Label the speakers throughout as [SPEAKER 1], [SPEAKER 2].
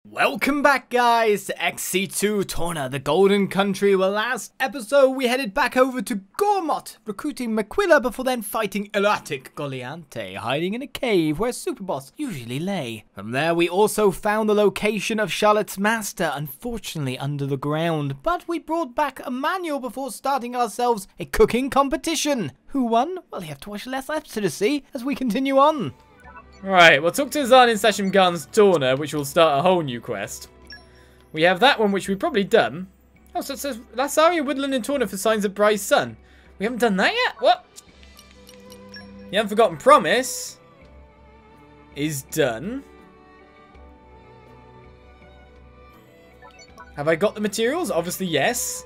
[SPEAKER 1] Welcome back, guys, to XC2 Torna, the Golden Country, where last episode we headed back over to Gormott, recruiting Maquilla before then fighting erratic Goliante, hiding in a cave where Superboss usually lay. From there we also found the location of Charlotte's master, unfortunately under the ground, but we brought back a manual before starting ourselves a cooking competition. Who won? Well, you have to watch the last episode to see as we continue on.
[SPEAKER 2] Right, we'll talk to Zan in Session Guns Torna, which will start a whole new quest. We have that one, which we've probably done. Oh, so it says Lasaria, Woodland, and Torna for signs of Bry's son. We haven't done that yet? What? The Unforgotten Promise is done. Have I got the materials? Obviously, yes.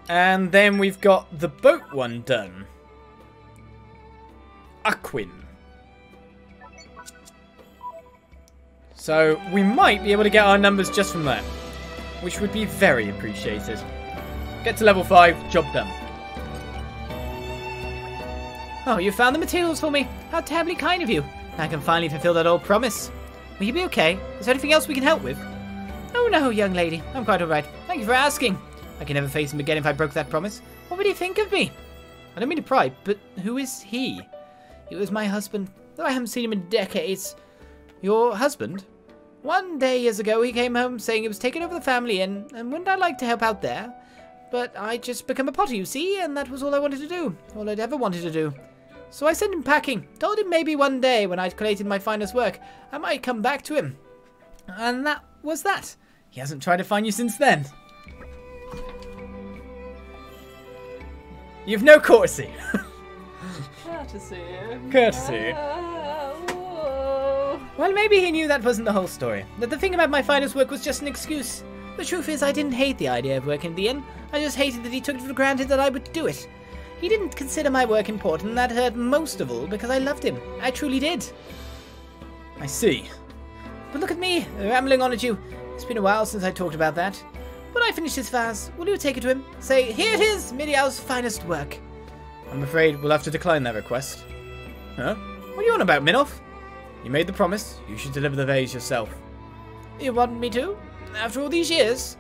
[SPEAKER 2] And then we've got the boat one done. Aquin. So, we might be able to get our numbers just from that, which would be very appreciated. Get to level 5, job done.
[SPEAKER 3] Oh, you found the materials for me. How terribly kind of you. I can finally fulfill that old promise. Will you be okay? Is there anything else we can help with? Oh no, young lady. I'm quite alright. Thank you for asking. I can never face him again if I broke that promise. What would he think of me? I don't mean to pry, but who is he? He was my husband, though I haven't seen him in decades. Your husband? One day years ago, he came home saying he was taking over the family and wouldn't I like to help out there? But I just become a potter, you see, and that was all I wanted to do. All I'd ever wanted to do. So I sent him packing. Told him maybe one day when I'd collated my finest work, I might come back to him. And that was that.
[SPEAKER 2] He hasn't tried to find you since then. You've no courtesy.
[SPEAKER 4] Courtesy.
[SPEAKER 2] Courtesy.
[SPEAKER 3] Well, maybe he knew that wasn't the whole story. That the thing about my finest work was just an excuse. The truth is, I didn't hate the idea of working at the inn. I just hated that he took it for granted that I would do it. He didn't consider my work important, and that hurt most of all because I loved him. I truly did.
[SPEAKER 2] I see.
[SPEAKER 3] But look at me, rambling on at you. It's been a while since I talked about that. When I finish this vase, will you take it to him? Say, here it is, Miriel's finest work.
[SPEAKER 2] I'm afraid we'll have to decline that request. Huh? What are you on about, Minoff? You made the promise. You should deliver the vase yourself.
[SPEAKER 3] You want me to? After all these years?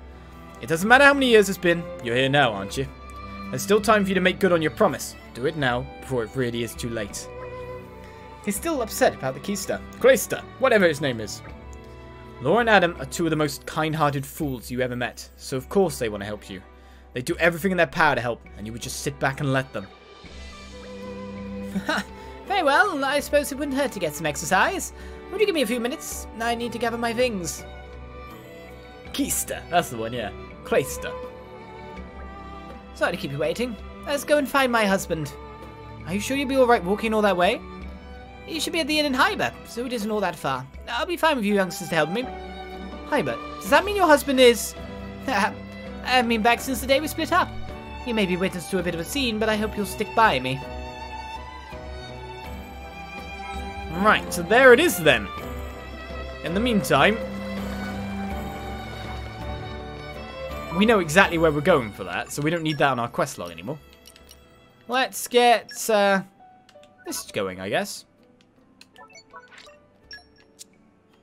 [SPEAKER 2] It doesn't matter how many years it's been. You're here now, aren't you? There's still time for you to make good on your promise. Do it now, before it really is too late. He's still upset about the keister. Clayster, whatever his name is. Lora and Addam are two of the most kind-hearted fools you ever met, so of course they want to help you. They do everything in their power to help, and you would just sit back and let them.
[SPEAKER 3] Very well, I suppose it wouldn't hurt to get some exercise. Would you give me a few minutes? I need to gather my things.
[SPEAKER 2] Keister, that's the one, yeah. Clayster.
[SPEAKER 3] Sorry to keep you waiting. Let's go and find my husband. Are you sure you'll be alright walking all that way? You should be at the inn in Hyber, so it isn't all that far. I'll be fine with you youngsters to help me. Hyber, does that mean your husband is... I mean back since the day we split up. You may be witness to a bit of a scene, but I hope you'll stick by me.
[SPEAKER 2] Right, so there it is then. In the meantime, we know exactly where we're going for that, so we don't need that on our quest log anymore. Let's get this going, I guess.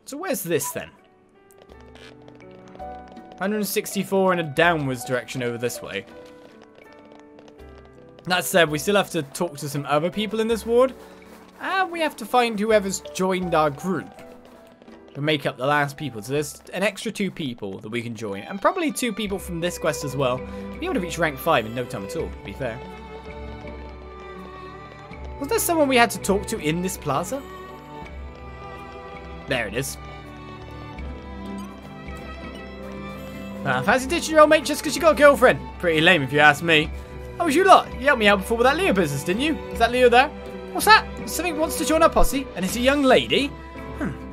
[SPEAKER 2] So where's this then? 164 in a downwards direction over this way. That said, we still have to talk to some other people in this ward. And we have to find whoever's joined our group to make up the last people. So there's an extra 2 people that we can join. And probably 2 people from this quest as well. We'll be able to reach rank 5 in no time at all, to be fair. Was there someone we had to talk to in this plaza? There it is. Fancy ditching your old mate just because you got a girlfriend? Pretty lame if you ask me. How was you lot? You helped me out before with that Leo business, didn't you? Is that Leo there? What's that? Something wants to join our posse, and it's a young lady?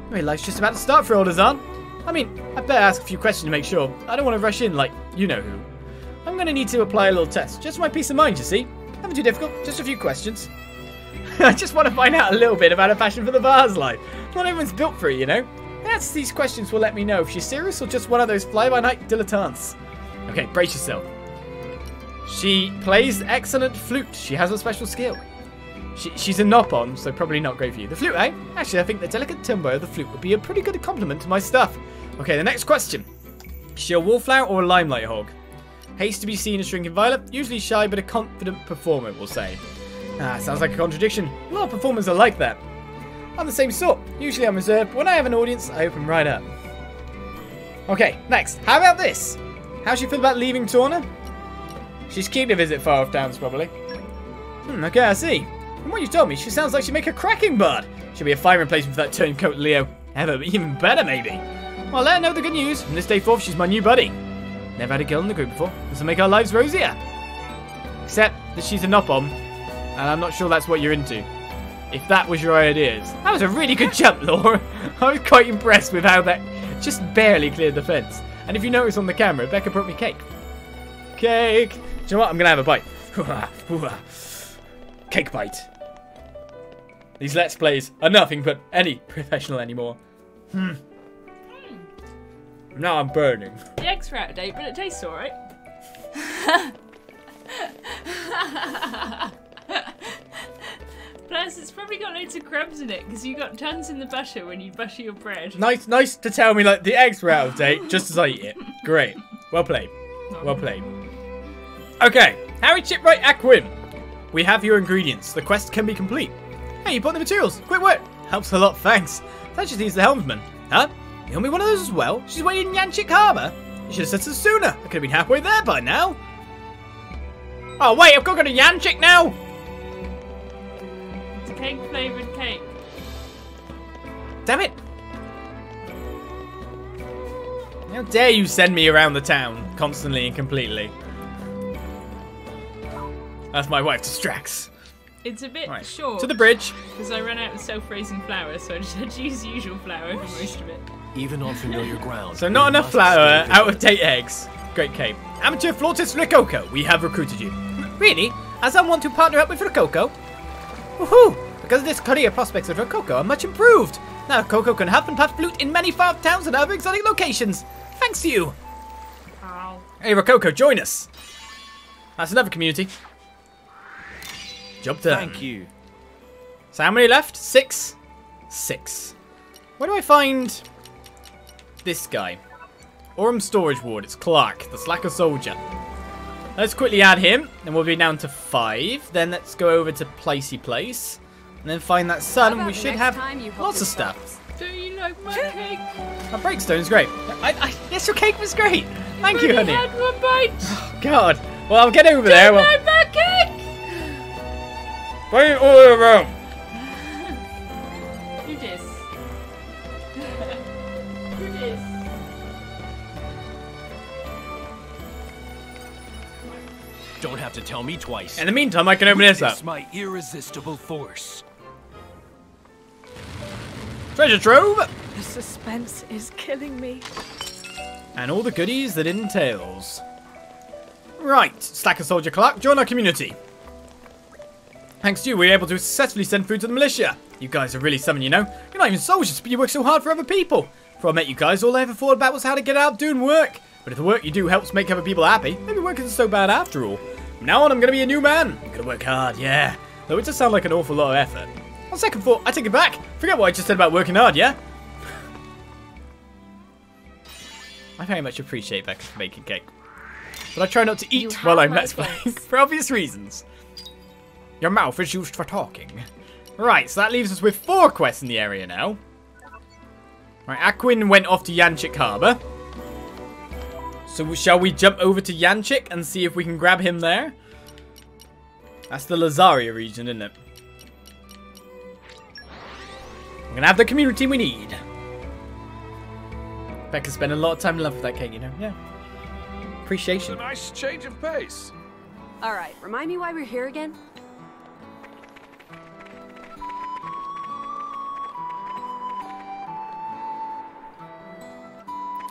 [SPEAKER 2] My life's just about to start for Olizandri. I mean, I'd better ask a few questions to make sure. I don't want to rush in like you know who. I'm going to need to apply a little test, just for my peace of mind, you see. Nothing too difficult, just a few questions. I just want to find out a little bit about her passion for the bar's life. Not everyone's built for it, you know. Perhaps these questions will let me know if she's serious or just one of those fly-by-night dilettantes. Okay, brace yourself. She plays excellent flute. She has a special skill. She's a nop-on, so probably not great for you. The flute, eh? Actually, I think the delicate timbre of the flute would be a pretty good compliment to my stuff. Okay, the next question. Is she a wallflower or a limelight hog? Hates to be seen as shrinking violet. Usually shy, but a confident performer, we'll say. Sounds like a contradiction. A lot of performers are like that. I'm the same sort. Usually I'm reserved, but when I have an audience, I open right up. Okay, next. How about this? How's she feel about leaving Torna? She's keen to visit far off towns, probably. Okay, I see. From what you told me, she sounds like she'd make a cracking bard. She'll be a fine replacement for that turncoat Leo. Even better, maybe. Well, let her know the good news. From this day forth, she's my new buddy. Never had a girl in the group before. This will make our lives rosier. Except that she's a knob-on, and I'm not sure that's what you're into. If that was your ideas. That was a really good jump, Laura. I was quite impressed with how that just barely cleared the fence. And if you notice on the camera, Becca brought me cake. Cake. Do you know what? I'm going to have a bite. Cake bite. These Let's Plays are nothing but any professional anymore. Now I'm burning.
[SPEAKER 4] The eggs are out of date, but it tastes alright. Plus, it's probably got loads of crumbs in it because you got tons in the butter when you butter your bread.
[SPEAKER 2] Nice to tell me like the eggs were out of date just as I eat it. Great. Well played. Well played. Okay, Harry Chipwright Aquin. We have your ingredients. The quest can be complete. Hey, you bought the materials. Quick work. Helps a lot, thanks. That just needs the helmsman. Huh? You want me one of those as well? She's waiting in Yanchik Harbour. You should have said so sooner. I could have been halfway there by now. Oh, wait, I've got to go to Yanchik now.
[SPEAKER 4] It's cake-flavoured cake.
[SPEAKER 2] Damn it. How dare you send me around the town constantly and completely. That's my wife, Distrax.
[SPEAKER 4] It's a bit short.
[SPEAKER 2] To the bridge.
[SPEAKER 4] Because I ran out of self-raising flour, so I just had to use the usual flour for most of it.
[SPEAKER 5] Even on familiar ground.
[SPEAKER 2] So not enough flour, out-of-date eggs. Great cape. Amateur flautist Rococo, we have recruited you. Really? As I want to partner up with Rococo? Woohoo! Because of this career prospects of Rococo are much improved. Now Rococo can huff and puff flute in many far towns and other exotic locations. Thanks to you.
[SPEAKER 4] Ow.
[SPEAKER 2] Hey Rococo, join us. That's another community. Job done.
[SPEAKER 5] Thank you.
[SPEAKER 2] So how many left? 6? 6. Where do I find this guy? Orem Storage Ward. It's Clark, the slacker soldier. Let's quickly add him, and we'll be down to 5. Then let's go over to Placey Place, and then find that sun, and we should have lots of stuff.
[SPEAKER 4] Do you like my cake?
[SPEAKER 2] My breakstone's great. Yes, your cake was great. Thank you, honey.
[SPEAKER 4] I had one bite.
[SPEAKER 2] Oh, God. Well, I'll get over there.
[SPEAKER 4] Don't like my cake.
[SPEAKER 2] Bring it all around.
[SPEAKER 4] Do this. Do this.
[SPEAKER 5] Don't have to tell me twice.
[SPEAKER 2] In the meantime, I can open this up.
[SPEAKER 5] It's my irresistible force.
[SPEAKER 2] Treasure trove.
[SPEAKER 6] The suspense is killing me.
[SPEAKER 2] And all the goodies that it entails. Right, Slacker Soldier Clark, join our community. Thanks to you, we were able to successfully send food to the militia. You guys are really something, you know. You're not even soldiers, but you work so hard for other people. Before I met you guys, all I ever thought about was how to get out doing work. But if the work you do helps make other people happy, maybe work isn't so bad after all. From now on, I'm going to be a new man. I'm going to work hard, yeah. Though it does sound like an awful lot of effort. On second thought, I take it back. Forget what I just said about working hard, yeah? I very much appreciate Becca for making cake. But I try not to eat while I'm Let's Playing, for obvious reasons. Your mouth is used for talking. Right, so that leaves us with 4 quests in the area now. Right, Aquin went off to Yanchik Harbour. So shall we jump over to Yanchik and see if we can grab him there? That's the Lazaria region, isn't it? We're going to have the community we need. Becca spent a lot of time in love with that cake, you know? Yeah. Appreciation.
[SPEAKER 5] It's a nice change of pace.
[SPEAKER 6] All right, remind me why we're here again?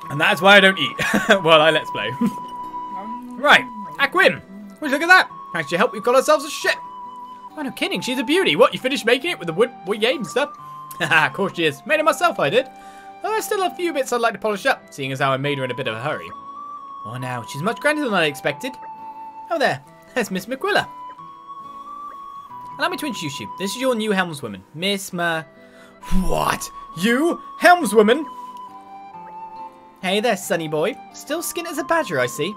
[SPEAKER 2] And that's why I don't eat while I Let's Play. Right, Aquin. Would you look at that? Thanks to your help, we've got ourselves a ship. Oh, no kidding, she's a beauty. What, you finished making it with the wood game and stuff? Haha, of course she is. Made it myself, I did. Though there's still a few bits I'd like to polish up, seeing as how I made her in a bit of a hurry. Oh, now, she's much grander than I expected. Oh, there's Miss McQuilla. Allow me to introduce you. This is your new helmswoman, Miss What? You? Helmswoman? Hey there, Sonny boy. Still skint as a badger, I see.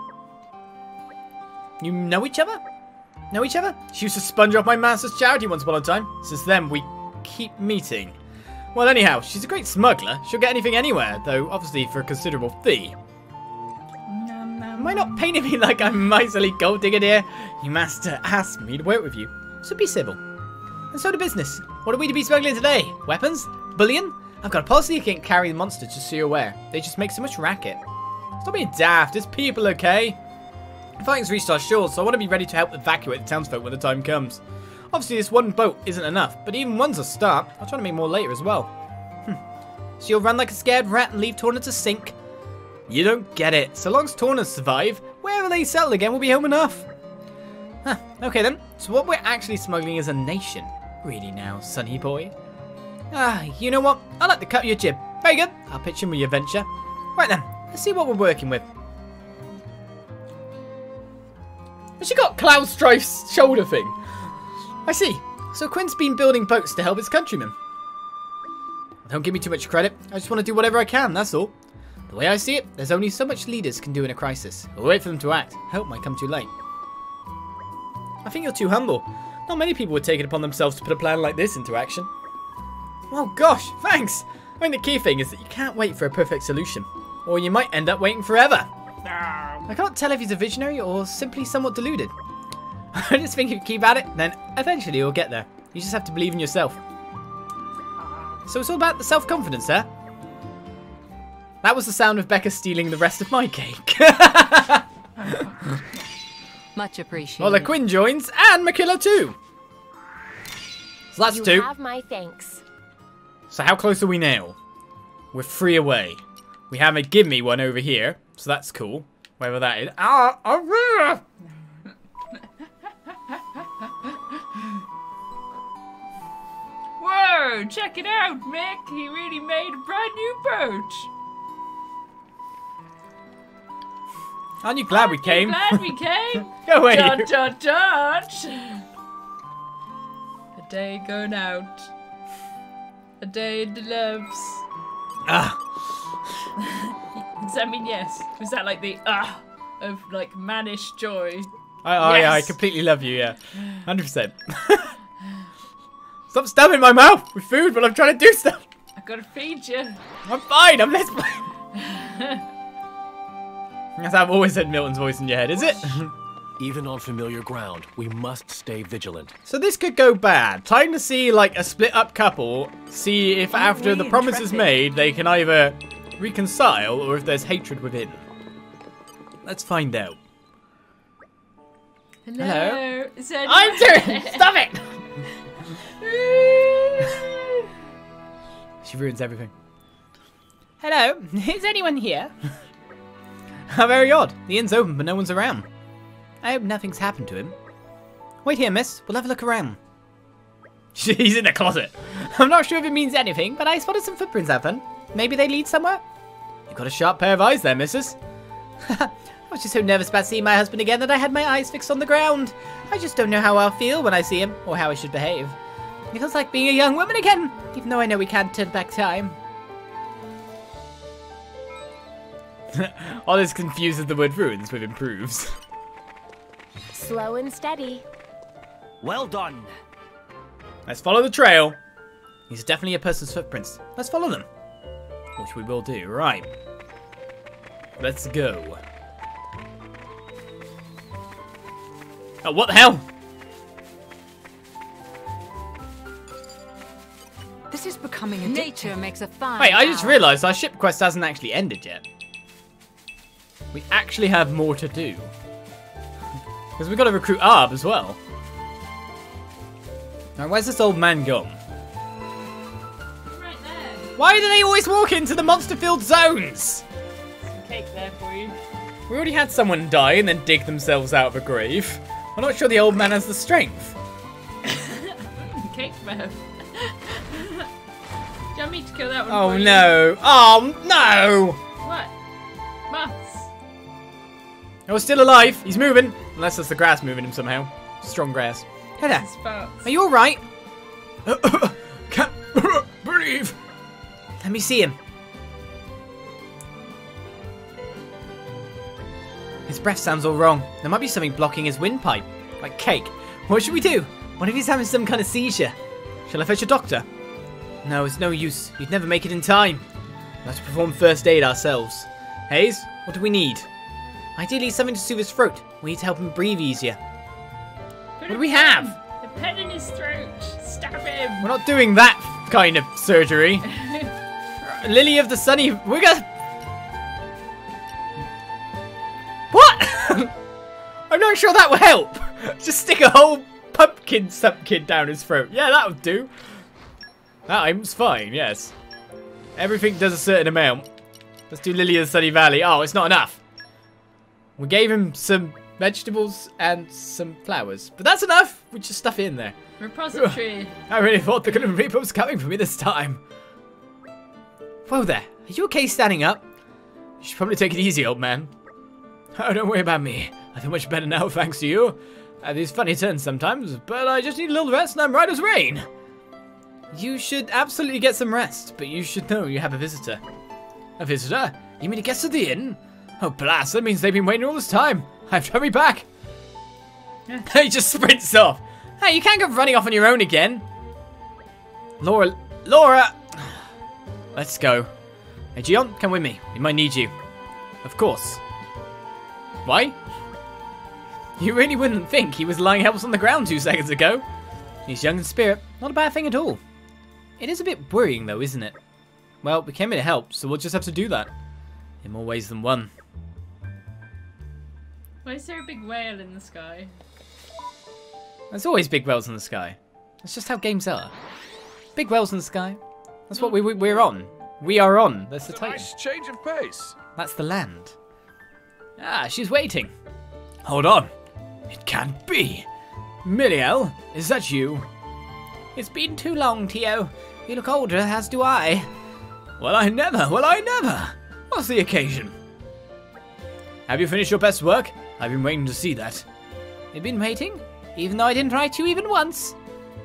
[SPEAKER 2] You know each other? Know each other? She used to sponge off my master's charity once upon a time. Since then, we keep meeting. Well, anyhow, she's a great smuggler. She'll get anything anywhere, though obviously for a considerable fee. Am I not painting me like I'm miserly gold digger, dear? Your master asked me to work with you, so be civil. And so to business. What are we to be smuggling today? Weapons? Bullion? I've got a policy against carrying monsters, just so you're aware. They just make so much racket. Stop being daft. It's people, okay? The fighting's reached our shores, so I want to be ready to help evacuate the townsfolk when the time comes. Obviously, this one boat isn't enough, but even one's a start. I'll try to make more later as well. So you'll run like a scared rat and leave Torna to sink? You don't get it. So long as Torna survive, wherever they settle again will be home enough. Huh, okay then. So what we're actually smuggling is a nation. Really now, sonny boy? Ah, you know what? I like the cut of your jib. Very good. I'll pitch in with your venture. Right then, let's see what we're working with. Has she got Cloud Strife's shoulder thing? I see. So Quinn's been building boats to help his countrymen. Don't give me too much credit. I just want to do whatever I can, that's all. The way I see it, there's only so much leaders can do in a crisis. We'll wait for them to act. Help might come too late. I think you're too humble. Not many people would take it upon themselves to put a plan like this into action. Oh gosh, thanks. I mean, the key thing is that you can't wait for a perfect solution. Or you might end up waiting forever. I can't tell if he's a visionary or simply somewhat deluded. I just think if you keep at it, then eventually you'll get there. You just have to believe in yourself. So it's all about the self-confidence, there. That was the sound of Becca stealing the rest of my cake.
[SPEAKER 7] Much appreciated.
[SPEAKER 2] Well, the Quinn joins, and Makilla too. So that's two.
[SPEAKER 7] You have my thanks.
[SPEAKER 2] So how close are we now? We're 3 away. We have a give me one over here, so that's cool. Wherever that is.
[SPEAKER 4] Whoa, check it out, Mick. He really made a brand new boat.
[SPEAKER 2] Aren't you glad we came?
[SPEAKER 4] Glad we came.
[SPEAKER 2] Go away.
[SPEAKER 4] Dot, dot, dot. A day gone out. A day in the loves.
[SPEAKER 2] Ah.
[SPEAKER 4] Does that mean yes? Was that like the of like mannish joy?
[SPEAKER 2] I completely love you, yeah. 100%. Stop stabbing my mouth with food while I'm trying to do stuff.
[SPEAKER 4] I've got to feed you.
[SPEAKER 2] I'm fine, I'm less fine. That's how I've always said Milton's voice in your head, is it?
[SPEAKER 5] Even on familiar ground, we must stay vigilant.
[SPEAKER 2] So this could go bad. Time to see like a split up couple, see if after the promise is made, they can either reconcile or if there's hatred within. Let's find out.
[SPEAKER 4] Hello. Is there
[SPEAKER 2] I'm doing stop it! She ruins everything.
[SPEAKER 3] Hello, is anyone here?
[SPEAKER 2] How very odd. The inn's open, but no one's around.
[SPEAKER 3] I hope nothing's happened to him.
[SPEAKER 2] Wait here, miss. We'll have a look around.
[SPEAKER 3] He's in the closet. I'm not sure if it means anything, but I spotted some footprints out front. Maybe they lead somewhere?
[SPEAKER 2] You've got a sharp pair of eyes there, missus.
[SPEAKER 3] I was just so nervous about seeing my husband again that I had my eyes fixed on the ground. I just don't know how I'll feel when I see him, or how I should behave. It feels like being a young woman again, even though I know we can't turn back time.
[SPEAKER 2] All this confuses the word ruins with improves.
[SPEAKER 7] Slow and steady.
[SPEAKER 5] Well done.
[SPEAKER 2] Let's follow the trail. These are definitely a person's footprints. Let's follow them. Which we will do. Right. Let's go. Oh, what the hell?
[SPEAKER 7] This is becoming a nature makes a fine.
[SPEAKER 2] Wait, I just realised our ship quest hasn't actually ended yet. We actually have more to do. Because we've got to recruit Arb as well. Now, where's this old man gone?
[SPEAKER 4] Right there.
[SPEAKER 2] Why do they always walk into the monster-filled zones?
[SPEAKER 4] Some cake there for you.
[SPEAKER 2] We already had someone die and then dig themselves out of a grave. I'm not sure the old man has the strength.
[SPEAKER 4] Cake Bev. Do you want me to kill that one?
[SPEAKER 2] Oh
[SPEAKER 4] for you?
[SPEAKER 2] no. Oh no!
[SPEAKER 4] What? Moths.
[SPEAKER 2] Oh, still alive. He's moving. Unless it's the grass moving him somehow. Strong grass. Hey there.
[SPEAKER 4] Sparks.
[SPEAKER 2] Are you alright? Can't breathe.
[SPEAKER 3] Let me see him.
[SPEAKER 2] His breath sounds all wrong. There might be something blocking his windpipe. Like cake. What should we do? What if he's having some kind of seizure? Shall I fetch a doctor? No, it's no use. You'd never make it in time. We'll have to perform first aid ourselves. Hayes, what do we need? Ideally, something to soothe his throat. We need to help him breathe easier. What do we have?
[SPEAKER 4] A pen in his throat. Stab him.
[SPEAKER 2] We're not doing that kind of surgery. Lily of the Sunny... We're gonna... What? I'm not sure that will help. Just stick a whole pumpkin down his throat. Yeah, that would do. That aim's fine, yes. Everything does a certain amount. Let's do Lily of the Sunny Valley. Oh, it's not enough. We gave him some vegetables and some flowers. But that's enough. We just stuff it in there.
[SPEAKER 4] Repository.
[SPEAKER 2] I really thought the Grim Reaper was coming for me this time. Whoa there. Are you okay standing up? You should probably take it easy, old man. Oh, don't worry about me. I feel much better now, thanks to you. I have these funny turns sometimes, but I just need a little rest and I'm right as rain. You should absolutely get some rest, but you should know you have a visitor. A visitor? You mean a guest at the inn? Oh, blast, that means they've been waiting all this time. I have to hurry back. He just sprints off. Hey, you can't go running off on your own again. Lora! Let's go. Hey, Gion, come with me. We might need you. Of course. Why? You really wouldn't think he was lying helpless on the ground 2 seconds ago. He's young in spirit. Not a bad thing at all. It is a bit worrying, though, isn't it? Well, we came here to help, so we'll just have to do that. In more ways than one.
[SPEAKER 4] Why is there a big whale in the sky?
[SPEAKER 2] There's always big whales in the sky. That's just how games are. Big whales in the sky. That's what we're on. We are on. That's the Titan.
[SPEAKER 8] Nice change of pace.
[SPEAKER 2] That's the land. Ah, she's waiting. Hold on. It can't be. Miliel, is that you? It's been too long, Tio. You look older, as do I. Well, I never. What's the occasion? Have you finished your best work? I've been waiting to see that. You've been waiting? Even though I didn't write you even once?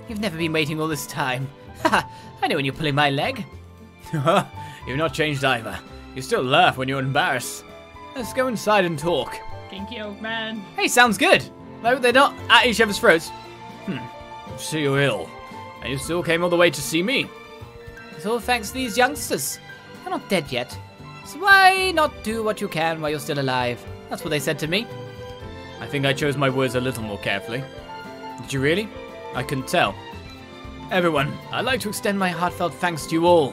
[SPEAKER 2] You've never been waiting all this time. Haha, I know when you're pulling my leg. You've not changed either. You still laugh when you're embarrassed. Let's go inside and talk.
[SPEAKER 4] Kinky old man.
[SPEAKER 2] Hey, sounds good. No, they're not at each other's throats. So you're ill. And you still came all the way to see me. It's all thanks to these youngsters. They're not dead yet. So why not do what you can while you're still alive? That's what they said to me. I think I chose my words a little more carefully. Did you really? I couldn't tell. Everyone, I'd like to extend my heartfelt thanks to you all.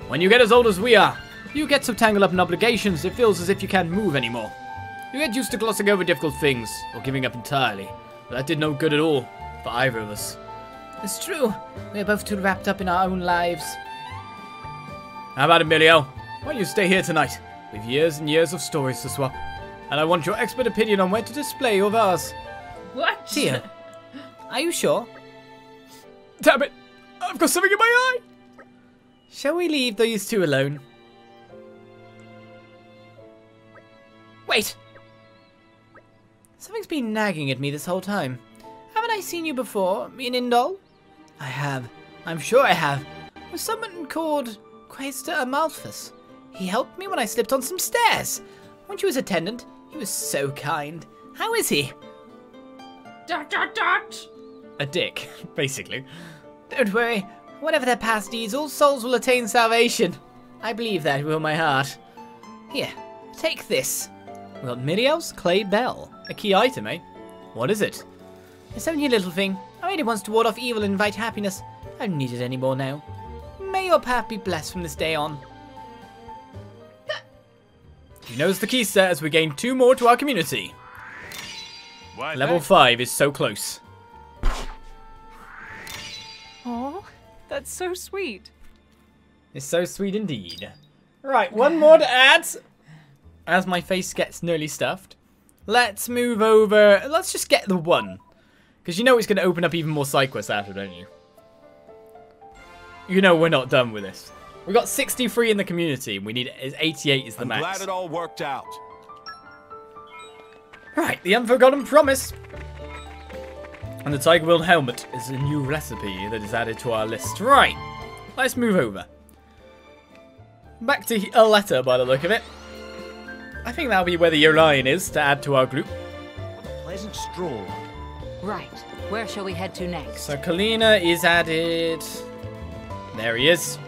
[SPEAKER 2] When you get as old as we are, you get so tangled up in obligations it feels as if you can't move anymore. You get used to glossing over difficult things, or giving up entirely. But that did no good at all, for either of us. It's true. We're both too wrapped up in our own lives. How about it, Miliel? Why don't you stay here tonight? We've years and years of stories to swap. And I want your expert opinion on where to display your vase.
[SPEAKER 4] What?
[SPEAKER 2] Tia, are you sure? Damn it! I've got something in my eye! Shall we leave these two alone? Wait! Something's been nagging at me this whole time. Haven't I seen you before, me and Indol? I have. I'm sure I have. With someone called Quaestor Amalthus. He helped me when I slipped on some stairs. Weren't you his attendant? He was so kind. How is he? ... A dick, basically. Don't worry. Whatever their past deeds, all souls will attain salvation. I believe that with all my heart. Here, take this. We got Miliel's clay bell. A key item, eh? What is it? It's only a little thing. I made it once to ward off evil and invite happiness. I don't need it anymore now. May your path be blessed from this day on. He knows the key set as we gain 2 more to our community.
[SPEAKER 8] Why,
[SPEAKER 2] Level 5 is so close.
[SPEAKER 6] Oh, that's so sweet.
[SPEAKER 2] It's so sweet indeed. Right, 1 more to add. As my face gets nearly stuffed. Let's move over. Let's just get the 1. Because you know it's going to open up even more side quests after, don't you? You know we're not done with this. We got 63 in the community. We need 88 is the max.
[SPEAKER 8] I'm glad it all worked out.
[SPEAKER 2] Right, the Unforgotten Promise. And the Tiger Wheel Helmet is a new recipe that is added to our list. Right, let's move over. Back to Aletta by the look of it. I think that'll be where the Orion is to add to our group.
[SPEAKER 9] What a pleasant stroll.
[SPEAKER 7] Right. Where shall we head to next?
[SPEAKER 2] So Kalina is added. There he is.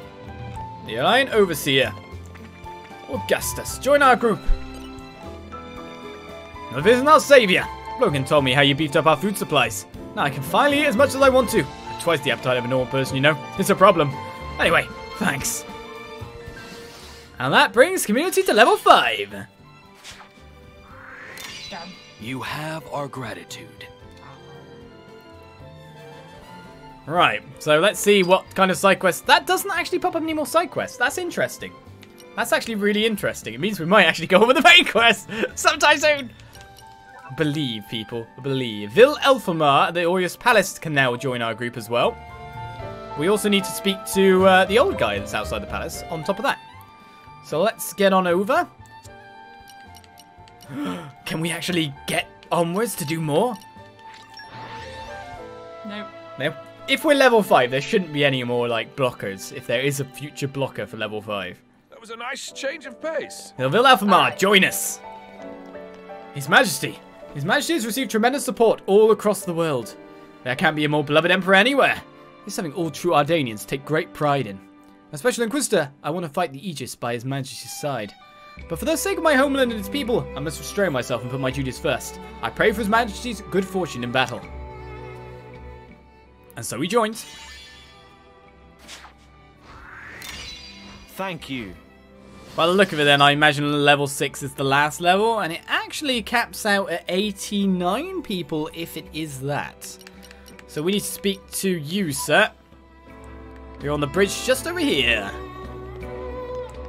[SPEAKER 2] The Orion Overseer. Augustus, join our group. Now this is our savior. Logan told me how you beefed up our food supplies. Now I can finally eat as much as I want to. Twice the appetite of a normal person, you know. It's a problem. Anyway, thanks. And that brings community to level 5.
[SPEAKER 4] Damn.
[SPEAKER 5] You have our gratitude.
[SPEAKER 2] Right, so let's see what kind of side quests. That doesn't actually pop up any more side quests. That's interesting. That's actually really interesting. It means we might actually go over the main quest sometime soon. Believe, people. Believe. Vil Elfamar at the Aureus Palace can now join our group as well. We also need to speak to the old guy that's outside the palace on top of that. So let's get on over. Can we actually get onwards to do more?
[SPEAKER 4] Nope.
[SPEAKER 2] No. If we're level 5, there shouldn't be any more, like, blockers. If there is a future blocker for level 5.
[SPEAKER 8] That was a nice change of pace.
[SPEAKER 2] Vil Elfamar, join us. His Majesty. His Majesty has received tremendous support all across the world. There can't be a more beloved emperor anywhere. It's something all true Ardanians take great pride in. As Special Inquisitor, I want to fight the Aegis by His Majesty's side. But for the sake of my homeland and its people, I must restrain myself and put my duties first. I pray for His Majesty's good fortune in battle. And so he joins.
[SPEAKER 9] Thank you.
[SPEAKER 2] By the look of it then, I imagine level 6 is the last level, and it actually caps out at 89 people if it is that. So we need to speak to you, sir. You're on the bridge just over here.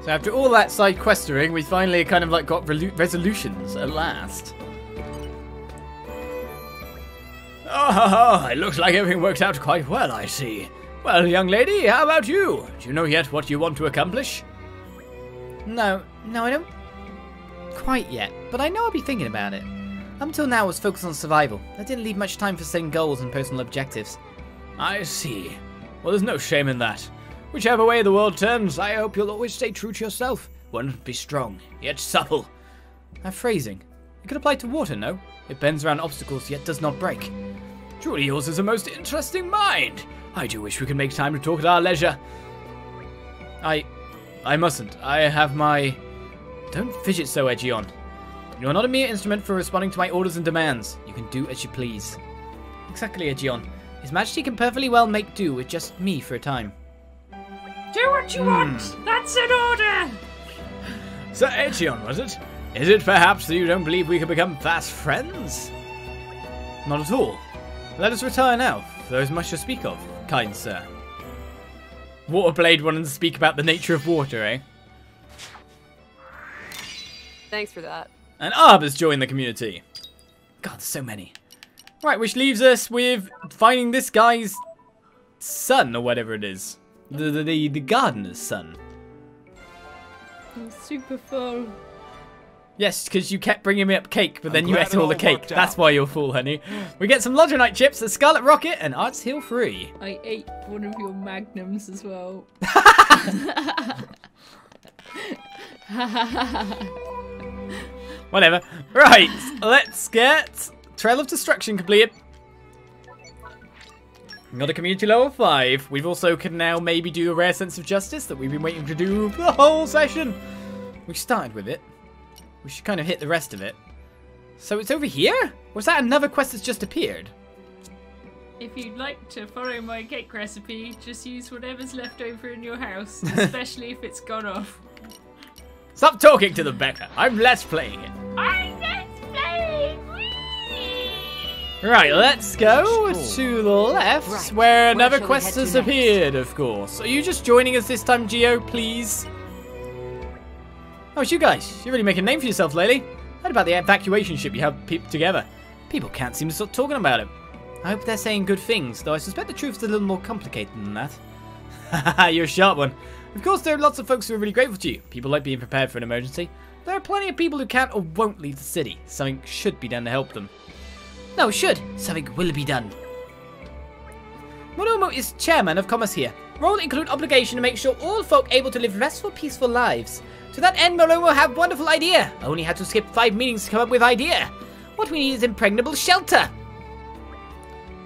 [SPEAKER 2] So after all that side questering, we finally kind of like got resolutions at last. Oh, it looks like everything worked out quite well, I see. Well, young lady, how about you? Do you know yet what you want to accomplish? No, I don't quite yet, but I know I'll be thinking about it. Up until now I was focused on survival. I didn't leave much time for setting goals and personal objectives. I see. Well, there's no shame in that. Whichever way the world turns, I hope you'll always stay true to yourself. One, be strong, yet supple. That phrasing. It could apply to water, no? It bends around obstacles, yet does not break. Truly yours is a most interesting mind. I do wish we could make time to talk at our leisure. I mustn't. I have my... Don't fidget so, Egeon. You are not a mere instrument for responding to my orders and demands. You can do as you please. Exactly, Egeon. His Majesty can perfectly well make do with just me for a time.
[SPEAKER 4] Do what you want. That's an order.
[SPEAKER 2] Sir Egeon, was it? Is it perhaps that you don't believe we can become fast friends? Not at all. Let us retire now. There is much to speak of, kind sir. Waterblade wanting to speak about the nature of water, eh?
[SPEAKER 10] Thanks for that.
[SPEAKER 2] And Arb has joined the community. God, there's so many. Right, which leaves us with finding this guy's son, or whatever it is. The gardener's son.
[SPEAKER 4] I'm super full.
[SPEAKER 2] Yes, because you kept bringing me up cake, but then you
[SPEAKER 8] glad
[SPEAKER 2] ate
[SPEAKER 8] it
[SPEAKER 2] all
[SPEAKER 8] all
[SPEAKER 2] the cake.
[SPEAKER 8] worked out.
[SPEAKER 2] That's why you're full, honey. We get some Lodronite chips, a Scarlet Rocket, and Arts Heal Free.
[SPEAKER 4] I ate one of your magnums as well.
[SPEAKER 2] Whatever. Right, let's get Trail of Destruction completed. We got a community level 5. We've also can now maybe do a rare sense of justice that we've been waiting to do for the whole session. We started with it. We should kind of hit the rest of it. So it's over here? Or was that another quest that's just appeared?
[SPEAKER 4] If you'd like to follow my cake recipe, just use whatever's left over in your house, especially if it's gone off.
[SPEAKER 2] Stop talking to the Becca. I'm let's playing it.
[SPEAKER 4] I'm let's playing!
[SPEAKER 2] Right, let's go to the left,
[SPEAKER 7] Right.
[SPEAKER 2] where another
[SPEAKER 7] shall we
[SPEAKER 2] quest
[SPEAKER 7] head to
[SPEAKER 2] has
[SPEAKER 7] next?
[SPEAKER 2] appeared, of course. Are you just joining us this time, Geo, please? Oh, it's you guys. You're really making a name for yourself lately. Heard about the evacuation ship you have put together. People can't seem to stop talking about it. I hope they're saying good things, though I suspect the truth's a little more complicated than that. Haha, you're a sharp one. Of course, there are lots of folks who are really grateful to you. People like being prepared for an emergency. There are plenty of people who can't or won't leave the city. Something should be done to help them. No, should. Something will be done. Monomo is chairman of commerce here.
[SPEAKER 3] Role include obligation to make sure all folk able to live restful, peaceful lives. To that end, Malo will have wonderful idea. Only had to skip 5 meetings to come up with idea. What we need is impregnable shelter.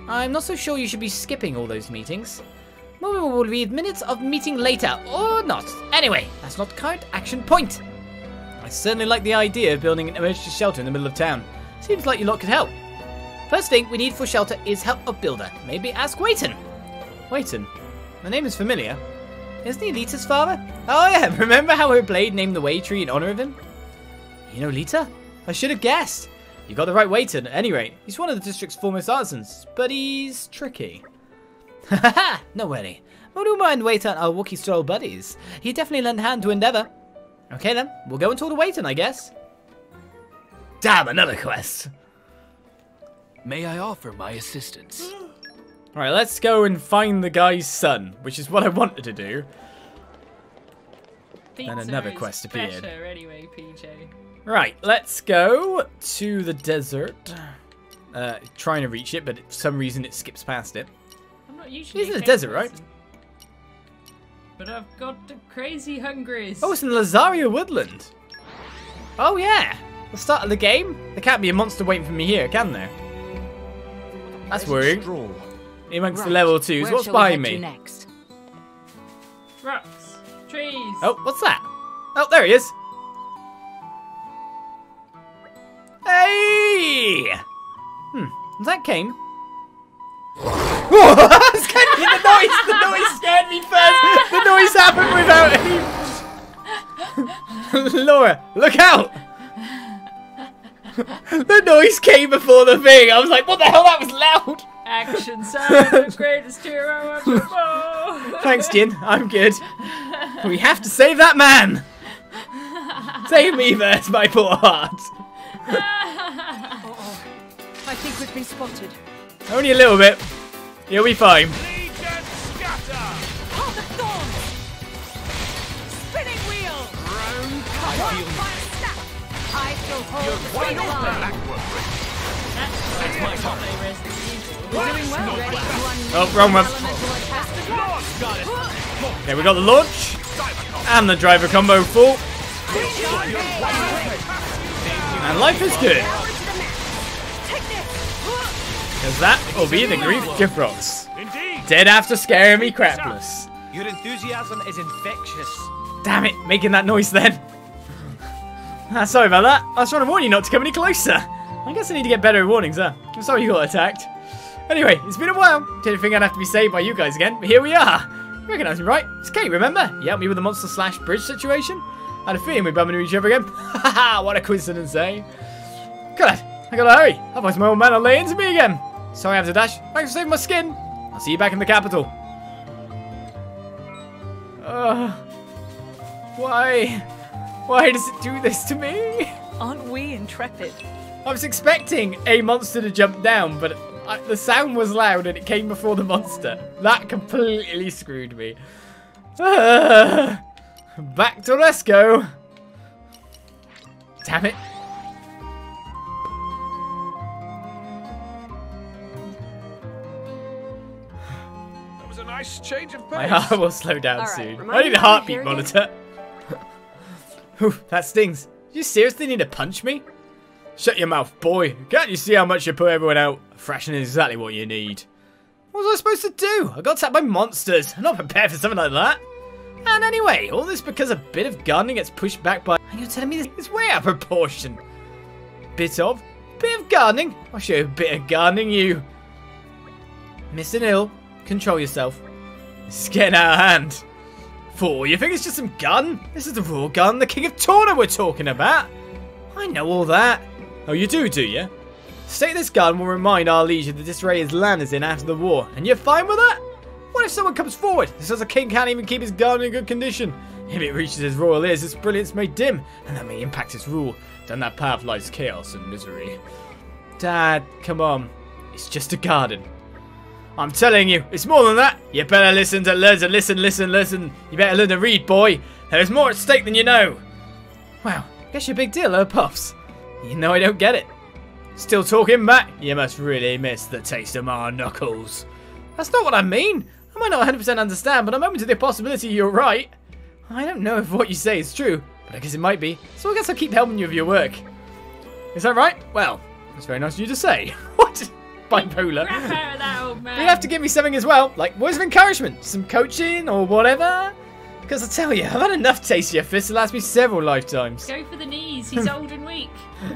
[SPEAKER 3] I'm not so sure you should be skipping all those meetings. Maybe we'll read minutes of meeting later, or not. Anyway, that's not current action point.
[SPEAKER 2] I certainly like the idea of building an emergency shelter in the middle of town. Seems like you lot could help.
[SPEAKER 3] First thing we need for shelter is help of builder. Maybe ask Wayton.
[SPEAKER 2] Wayton? The name is familiar.
[SPEAKER 3] Isn't he Lita's father?
[SPEAKER 2] Oh yeah, remember how her blade named the way tree in honor of him?
[SPEAKER 3] You know Lita?
[SPEAKER 2] I should have guessed. You got the right Wayton at any rate. He's one of the district's foremost artisans, but he's tricky.
[SPEAKER 3] Haha, no worry. Maruma and Wayton are Wookiee stroll buddies. He definitely lent a hand to endeavor.
[SPEAKER 2] Okay then, we'll go and talk to Wayton, I guess.
[SPEAKER 3] Damn, another quest.
[SPEAKER 5] May I offer my assistance?
[SPEAKER 2] Alright, let's go and find the guy's son, which is what I wanted to do.
[SPEAKER 4] Pizza
[SPEAKER 2] Then another
[SPEAKER 4] is
[SPEAKER 2] quest appeared.
[SPEAKER 4] better anyway, PJ.
[SPEAKER 2] Right, let's go to the desert. Trying to reach it, but for some reason it skips past it.
[SPEAKER 4] I'm not usually
[SPEAKER 2] He's in
[SPEAKER 4] a
[SPEAKER 2] the
[SPEAKER 4] cake
[SPEAKER 2] desert, right?
[SPEAKER 4] person, but I've got the crazy hungries.
[SPEAKER 2] Oh, it's in Lazaria Woodland. Oh yeah, the start of the game. There can't be a monster waiting for me here, can there? That's worrying.
[SPEAKER 9] Stroll.
[SPEAKER 2] Amongst the level 2s,
[SPEAKER 7] Where
[SPEAKER 2] what's
[SPEAKER 7] shall we
[SPEAKER 2] behind
[SPEAKER 7] head to
[SPEAKER 2] me?
[SPEAKER 7] next?
[SPEAKER 4] Rocks, trees.
[SPEAKER 2] Oh, what's that? Oh, there he is. Hey! Is that Kane? Whoa! That scared me. The noise scared me first. The noise happened without any. Laura, look out! The noise came before the thing. I was like, what the hell? That was loud.
[SPEAKER 4] Action sound, the greatest hero of them all.
[SPEAKER 2] Thanks, Jin. I'm good. We have to save that man. Save me first, my poor heart.
[SPEAKER 7] I think we've been spotted.
[SPEAKER 2] Only a little bit. You'll be fine.
[SPEAKER 8] Legion scatter!
[SPEAKER 7] Oh, the thorns! Spinning wheel! I shall hold the
[SPEAKER 8] Wide
[SPEAKER 7] front
[SPEAKER 8] open!
[SPEAKER 7] line.
[SPEAKER 8] Backward.
[SPEAKER 4] That's my top Resident Evil.
[SPEAKER 7] We're doing well. Ready to
[SPEAKER 2] Oh, wrong one.
[SPEAKER 7] elemental attack.
[SPEAKER 8] Lord, got it!
[SPEAKER 2] Okay, we got the launch and the driver combo full. And life is good. Because that will be the Grief Gift Rocks.
[SPEAKER 8] Indeed!
[SPEAKER 2] Dead after scaring me crapless.
[SPEAKER 9] Your enthusiasm is infectious.
[SPEAKER 2] Damn it, making that noise then. Sorry about that. I was trying to warn you not to come any closer. I guess I need to get better at warnings, huh? I'm sorry you got attacked. Anyway, it's been a while. Didn't think I'd have to be saved by you guys again, but here we are. You recognise me, right? It's Kate, remember? You helped me with the monster/bridge situation? I had a feeling we'd bump into each other again. Haha, what a coincidence, eh? God, I gotta hurry. Otherwise my old man will lay into me again. Sorry I have to dash. Thanks for saving my skin. I'll see you back in the capital. Why? Why does it do this to me?
[SPEAKER 6] Aren't we intrepid?
[SPEAKER 2] I was expecting a monster to jump down, but the sound was loud and it came before the monster. That completely screwed me. Back to Resco. Damn it.
[SPEAKER 8] That was a nice change of
[SPEAKER 2] My
[SPEAKER 8] pace.
[SPEAKER 2] heart will slow down
[SPEAKER 10] All right,
[SPEAKER 2] soon.
[SPEAKER 10] remind
[SPEAKER 2] I need
[SPEAKER 10] me
[SPEAKER 2] a
[SPEAKER 10] how to
[SPEAKER 2] heartbeat
[SPEAKER 10] hear again.
[SPEAKER 2] monitor. Whew, that stings. You seriously need to punch me? Shut your mouth, boy. Can't you see how much you put everyone out? Fraction is exactly what you need. What was I supposed to do? I got attacked by monsters. I'm not prepared for something like that. And anyway, all this because a bit of gardening gets pushed back by... Are you telling me this is way out of proportion? Bit of gardening? I'll show you a bit of gardening, you. Missing ill. Control yourself. This is getting out of hand. Fool, you think it's just some garden? This is the royal garden the King of Torna we're talking about. I know all that. Oh, you do you? State this garden will remind our liege of the disarray his land is in after the war, and you're fine with that? What if someone comes forward and says a king can't even keep his garden in good condition? If it reaches his royal ears, its brilliance may dim, and that may impact his rule. Down that path lies chaos and misery. Dad, come on. It's just a garden. I'm telling you, it's more than that. You better listen. You better learn to read, boy. There's more at stake than you know. Wow, guess you're a big deal, Puffs. You know I don't get it. Still talking back? You must really miss the taste of my knuckles. That's not what I mean. I might not 100% understand, but I'm open to the possibility you're right. I don't know if what you say is true, but I guess it might be. So I guess I'll keep helping you with your work. Is that right? Well, that's very nice of you to say. What? Bipolar.
[SPEAKER 4] Crap out of that old man.
[SPEAKER 2] You'd have to give me something as well, like words of encouragement, some coaching or whatever. Because I tell you, I've had enough taste of your fist to last me several lifetimes.
[SPEAKER 4] Go for the knees. He's old and weak.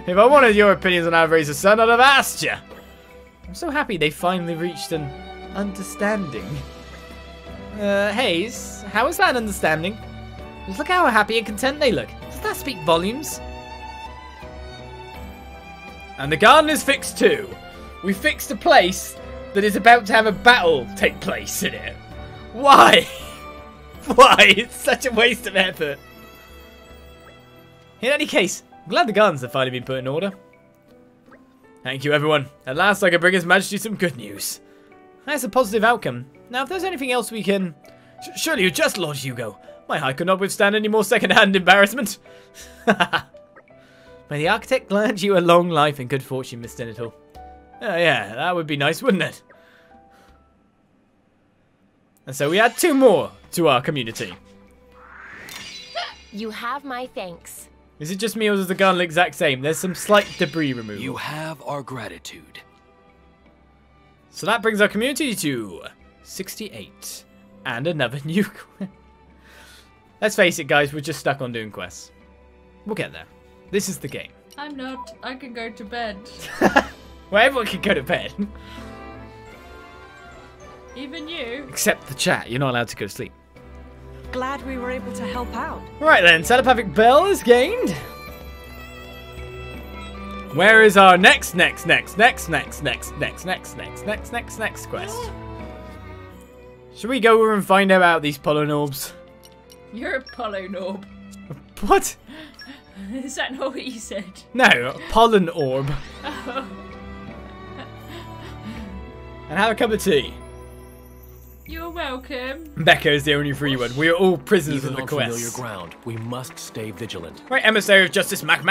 [SPEAKER 2] If I wanted your opinions on how to raise a son, I'd have asked you. I'm so happy they finally reached an understanding. Hayes, how is that an understanding? Just look how happy and content they look. Does that speak volumes? And the garden is fixed too. We fixed a place that is about to have a battle take place in it. Why? Why? It's such a waste of effort. In any case, I'm glad the gardens have finally been put in order. Thank you, everyone. At last I can bring His Majesty some good news. That's a positive outcome. Now, if there's anything else we can... Surely you're just Lord Hugo. My high could not withstand any more second-hand embarrassment. May the architect grant you a long life and good fortune, Miss Denethor. Oh, yeah, that would be nice, wouldn't it? And so we add 2 more to our community.
[SPEAKER 11] You have my thanks.
[SPEAKER 2] Is it just me or does the garden look exact same? There's some slight debris removal.
[SPEAKER 5] You have our gratitude.
[SPEAKER 2] So that brings our community to 68. And another new quest. Let's face it, guys, we're just stuck on doing quests. We'll get there. This is the game.
[SPEAKER 4] I'm not. I can go to bed.
[SPEAKER 2] Well, everyone can go to bed.
[SPEAKER 4] Even you.
[SPEAKER 2] Except the chat. You're not allowed to go to sleep.
[SPEAKER 6] Glad we were able to help out.
[SPEAKER 2] Right then, telepathic bell is gained. Where is our next quest? Should we go over and find out about these pollen-orbs?
[SPEAKER 4] You're a pollen-orb.
[SPEAKER 2] What?
[SPEAKER 4] Is that not what you said?
[SPEAKER 2] No, pollen orb.
[SPEAKER 4] Oh.
[SPEAKER 2] And have a cup of tea.
[SPEAKER 4] You're welcome.
[SPEAKER 2] Becca is the only free one. We are all prisoners
[SPEAKER 5] Even
[SPEAKER 2] of the
[SPEAKER 5] on
[SPEAKER 2] quest.
[SPEAKER 5] familiar ground, we must stay vigilant.
[SPEAKER 2] Right, emissary of justice, Mac.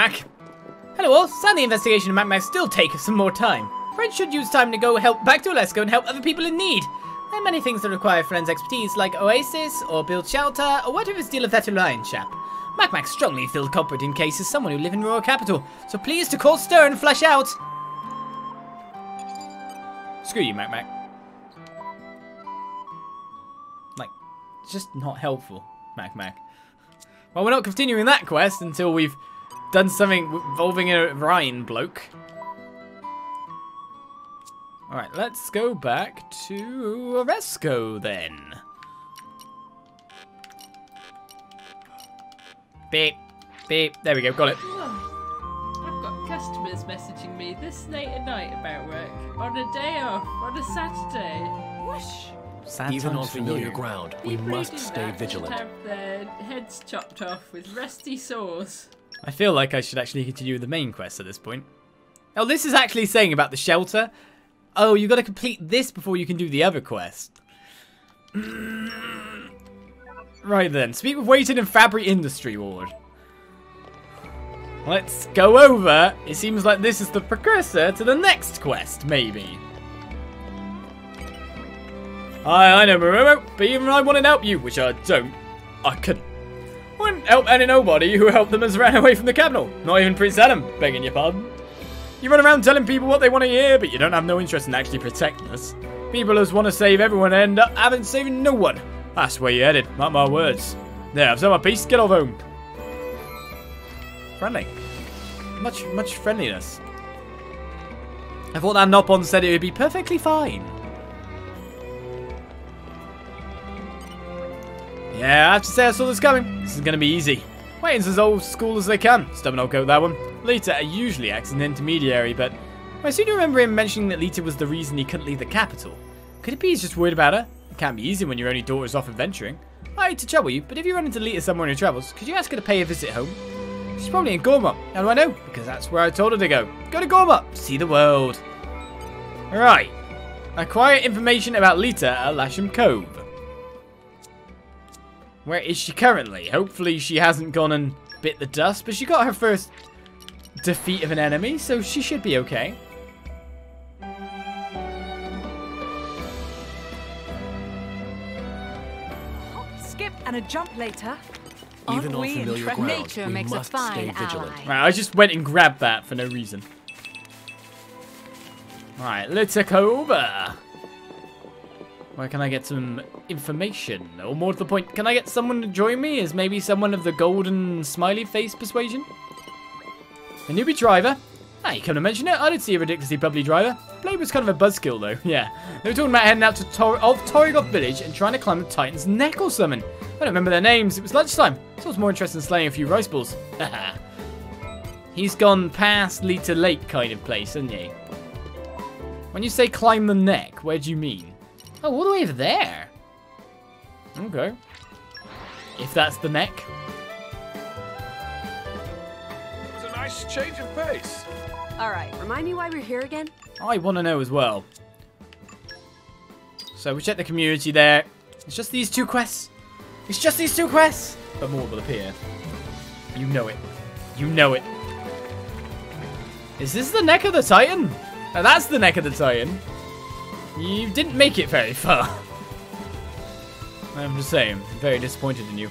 [SPEAKER 3] Hello all. Sadly, the investigation of Mac still take some more time. Friends should use time to go help back to Alaska and help other people in need. There are many things that require friends' expertise, like Oasis, or build shelter, or whatever is deal with that Lion chap. Mac strongly filled culprit in case as someone who live in rural capital, so please to call stir and flesh out.
[SPEAKER 2] Screw you, Mac. Like, it's just not helpful, Mac. Well, we're not continuing that quest until we've done something involving a Ryan bloke. Alright, let's go back to Oresco then. Beep. There we go, got it.
[SPEAKER 4] Oh, I've got customers messaging me this late at night about work. On a day off, on a Saturday. Whoosh.
[SPEAKER 2] Sad
[SPEAKER 5] Even on
[SPEAKER 2] times for
[SPEAKER 5] familiar
[SPEAKER 2] you.
[SPEAKER 5] ground, we
[SPEAKER 4] People
[SPEAKER 5] must
[SPEAKER 4] who do
[SPEAKER 5] stay
[SPEAKER 4] that
[SPEAKER 5] vigilant.
[SPEAKER 4] should have their heads chopped off with rusty saws.
[SPEAKER 2] I feel like I should actually continue with the main quest at this point. Oh, this is actually saying about the shelter. Oh, you got to complete this before you can do the other quest. Right then, speak with Waited and Fabry Industry Ward. Let's go over. It seems like this is the precursor to the next quest, maybe. I know, Momomo, but even I want to help you, which I don't. I couldn't. Wouldn't help any nobody who helped them has ran away from the capital. Not even Prince Addam, begging your pardon. You run around telling people what they want to hear, but you don't have no interest in actually protecting us. People just want to save everyone and end up having saving no one. That's where you're headed, mark my words. There, I've said my piece, get off home. Friendly. Much friendliness. I thought that Nopon said it would be perfectly fine. Yeah, I have to say I saw this coming. This is going to be easy. Waiting's as old school as they can. Stubborn old goat, that one. Lita usually acts as an intermediary, but I seem to remember him mentioning that Lita was the reason he couldn't leave the capital. Could it be he's just worried about her? It can't be easy when your only daughter's off adventuring. I hate to trouble you, but if you run into Lita somewhere in your travels, could you ask her to pay a visit home? She's probably in Gormott. How do I know? Because that's where I told her to go. Go to Gormott. See the world. Right. Acquire information about Lita at Lasham Cove. Where is she currently? Hopefully she hasn't gone and bit the dust, but she got her first defeat of an enemy, so she should be okay.
[SPEAKER 6] And a jump later.
[SPEAKER 5] Even
[SPEAKER 6] Aren't
[SPEAKER 5] on
[SPEAKER 6] we
[SPEAKER 5] familiar
[SPEAKER 6] intrepid?
[SPEAKER 5] ground,
[SPEAKER 7] Nature
[SPEAKER 5] we
[SPEAKER 7] makes a
[SPEAKER 5] must
[SPEAKER 7] fine
[SPEAKER 5] stay vigilant.
[SPEAKER 7] ally.
[SPEAKER 2] Right, I just went and grabbed that for no reason. Alright, let's take over. Where can I get some information? Or more to the point, can I get someone to join me as maybe someone of the golden smiley face persuasion? A newbie driver? Ah, you come to mention it, I did see a ridiculously bubbly driver. Blade was kind of a buzzkill though, yeah. They were talking about heading out to Torrigoth village and trying to climb the Titan's neck or something. I don't remember their names, it was lunchtime, so I was more interested in slaying a few rice balls. He's gone past Lita Lake kind of place, hasn't he? When you say climb the neck, where do you mean? Oh, all the way over there. Okay. If that's the neck.
[SPEAKER 8] It's a nice change of pace.
[SPEAKER 10] Alright, remind me why we're here again?
[SPEAKER 2] I want to know as well. So we check the community there. It's just these two quests. It's just these two quests. But more will appear. You know it. You know it. Is this the neck of the Titan? Oh, that's the neck of the Titan. You didn't make it very far. I'm just saying, I'm very disappointed in you.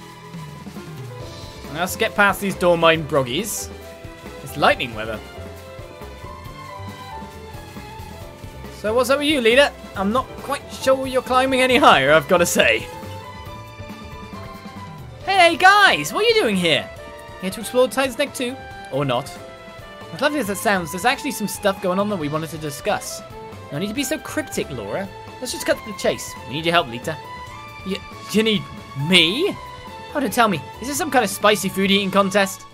[SPEAKER 2] Now let's get past these door mine broggies. It's lightning weather. So what's up with you, Lita? I'm not quite sure you're climbing any higher, I've got to say. Hey guys, what are you doing here? Here to explore Titan's Neck too? Or not? As lovely as that sounds, there's actually some stuff going on that we wanted to discuss. No need to be so cryptic, Lora. Let's just cut to the chase. We need your help, Lita. You need me? Oh, don't tell me. Is this some kind of spicy food eating contest?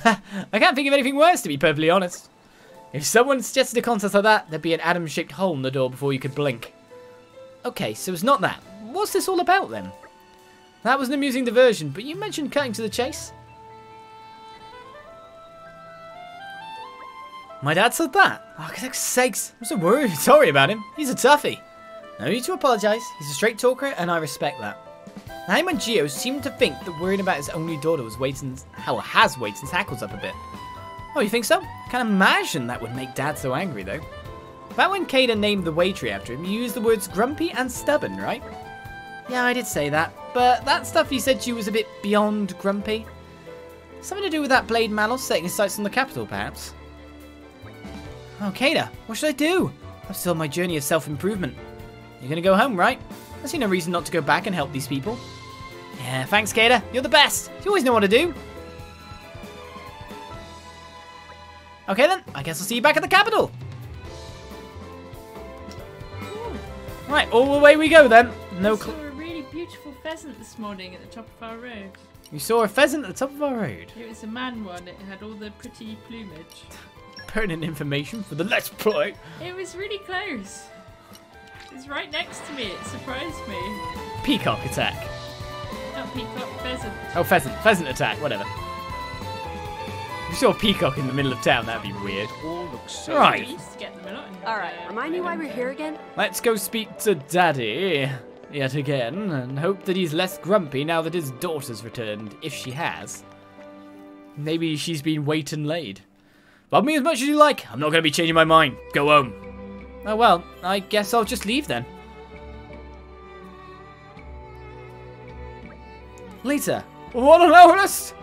[SPEAKER 2] I can't think of anything worse, to be perfectly honest. If someone suggested a contest like that, there'd be an Addam-shaped hole in the door before you could blink. Okay, so it's not that. What's this all about, then? That was an amusing diversion, but you mentioned cutting to the chase. My dad said that? Oh, for heck's sakes. I'm so worried. Sorry about him. He's a toughie. No need to apologise. He's a straight talker, and I respect that. Now, him and Gio seem to think that worrying about his only daughter was has weighed his hackles up a bit. Oh, you think so? I can't imagine that would make Dad so angry, though. About when Kada named the waitery after him, you used the words grumpy and stubborn, right? Yeah, I did say that. But that stuff you said she was a bit beyond grumpy. Something to do with that blade Malos setting his sights on the capital, perhaps? Oh, Kada, what should I do? I'm still on my journey of self-improvement. You're gonna go home, right? I see no reason not to go back and help these people. Yeah, thanks, Kada. You're the best. You always know what to do. Okay then, I guess I'll see you back at the capital. Right, all the way we go then.
[SPEAKER 4] I saw a really beautiful pheasant this morning at the top of our road.
[SPEAKER 2] You saw a pheasant at the top of our road?
[SPEAKER 4] It was a man one. It had all the pretty plumage.
[SPEAKER 2] Pertinent information for the Let's Play.
[SPEAKER 4] It was really close. It was right next to me. It surprised me.
[SPEAKER 2] Peacock attack.
[SPEAKER 4] Not peacock, pheasant.
[SPEAKER 2] Oh, pheasant. Pheasant attack, whatever. If you saw a peacock in the middle of town, that'd be weird.
[SPEAKER 8] All looks so
[SPEAKER 2] Right.
[SPEAKER 4] We used to get them a lot.
[SPEAKER 10] Alright, remind me why we're here again?
[SPEAKER 2] Let's go speak to Daddy yet again and hope that he's less grumpy now that his daughter's returned, if she has. Maybe she's been wait and laid. Love me as much as you like. I'm not going to be changing my mind. Go home. Oh well, I guess I'll just leave then. Lita, what on Alrest?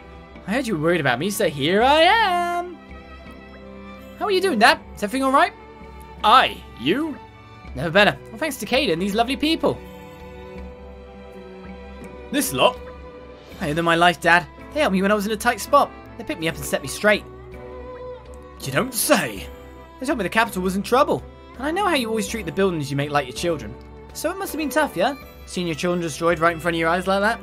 [SPEAKER 2] I heard you were worried about me, so here I am. How are you doing, Dad? Is everything alright? Aye, you? Never better. Well, thanks to Kada and these lovely people. This lot? I owe them my life, Dad. They helped me when I was in a tight spot. They picked me up and set me straight. You don't say. They told me the capital was in trouble. And I know how you always treat the buildings you make like your children. So it must have been tough, yeah? Seeing your children destroyed right in front of your eyes like that?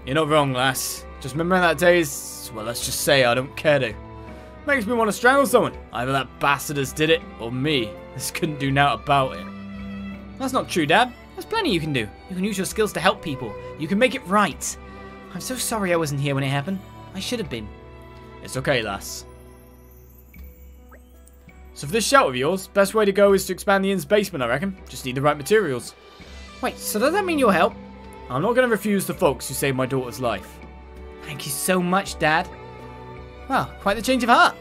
[SPEAKER 2] You're not wrong, lass. Just remember that day's, well, let's just say I don't care to. Makes me want to strangle someone. Either that bastard as did it, or me. This couldn't do naught about it. That's not true, Dad. There's plenty you can do. You can use your skills to help people. You can make it right. I'm so sorry I wasn't here when it happened. I should have been. It's okay, lass. So for this shelter of yours, best way to go is to expand the inn's basement, I reckon. Just need the right materials. Wait, so does that mean you'll help? I'm not going to refuse the folks who saved my daughter's life. Thank you so much, Dad. Well, quite the change of heart.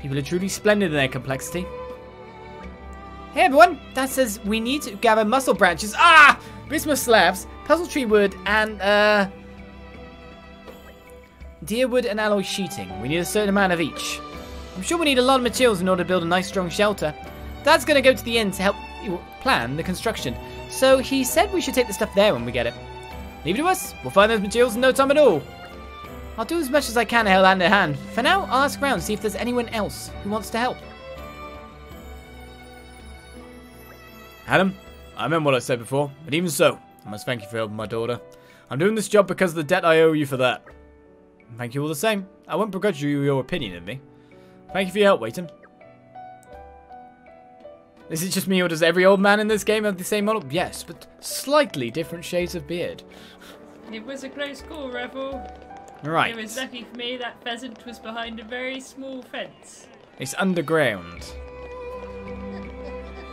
[SPEAKER 2] People are truly splendid in their complexity. Hey everyone, Dad says we need to gather muscle branches. Ah! bismuth slabs, puzzle tree wood, and deer wood and alloy sheeting. We need a certain amount of each. I'm sure we need a lot of materials in order to build a nice strong shelter. Dad's going to go to the inn to help plan the construction, so he said we should take the stuff there when we get it. Leave it to us. We'll find those materials in no time at all. I'll do as much as I can to help hand in hand. For now, I'll ask around, see if there's anyone else who wants to help. Addam, I meant what I said before, but even so, I must thank you for helping my daughter. I'm doing this job because of the debt I owe you for that. Thank you all the same. I won't begrudge you your opinion of me. Thank you for your help, Wayton. Is it just me, or does every old man in this game have the same model? Yes, but slightly different shades of beard.
[SPEAKER 4] It was a close call, Revel.
[SPEAKER 2] Right.
[SPEAKER 4] It was lucky for me that pheasant was behind a very small fence.
[SPEAKER 2] It's underground.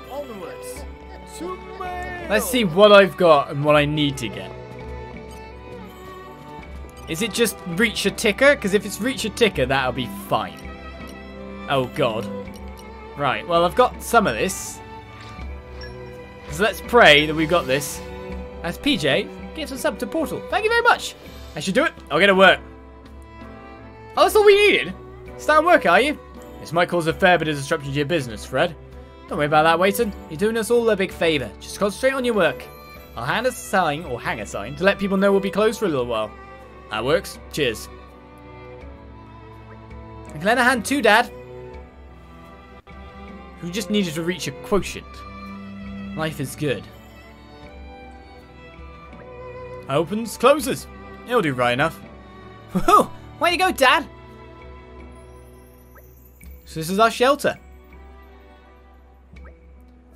[SPEAKER 8] Onwards.
[SPEAKER 2] Let's see what I've got and what I need to get. Is it just reach a ticker? Because if it's reach a ticker, that'll be fine. Oh, God. Right, well, I've got some of this. So let's pray that we've got this. As PJ gives us up to Portal. Thank you very much. I should do it. I'll get to work. Oh, that's all we needed? Start work, are you? This might cause a fair bit of disruption to your business, Fred. Don't worry about that, Wayton. You're doing us all a big favour. Just concentrate on your work. I'll hand a sign, or hang a sign, to let people know we'll be closed for a little while. That works. Cheers. I can lend a hand too, Dad. We just needed to reach a quotient. Life is good. Opens, closes. It'll do right enough. Woohoo! Way to go, Dad! So this is our shelter.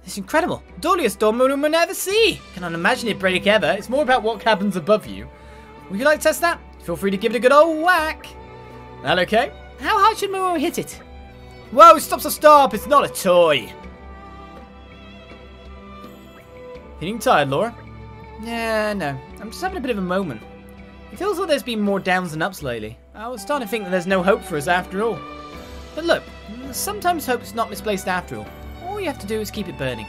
[SPEAKER 2] It's incredible. Doliest storm we'll never see. Cannot imagine it break ever. It's more about what happens above you. Would you like to test that? Feel free to give it a good old whack. That okay? How hard should Muro hit it? Whoa, stop, stop. It's not a toy. Feeling tired, Laura? Yeah, no. I'm just having a bit of a moment. It feels like there's been more downs than ups lately. I was starting to think that there's no hope for us after all. But look, sometimes hope's not misplaced after all. All you have to do is keep it burning.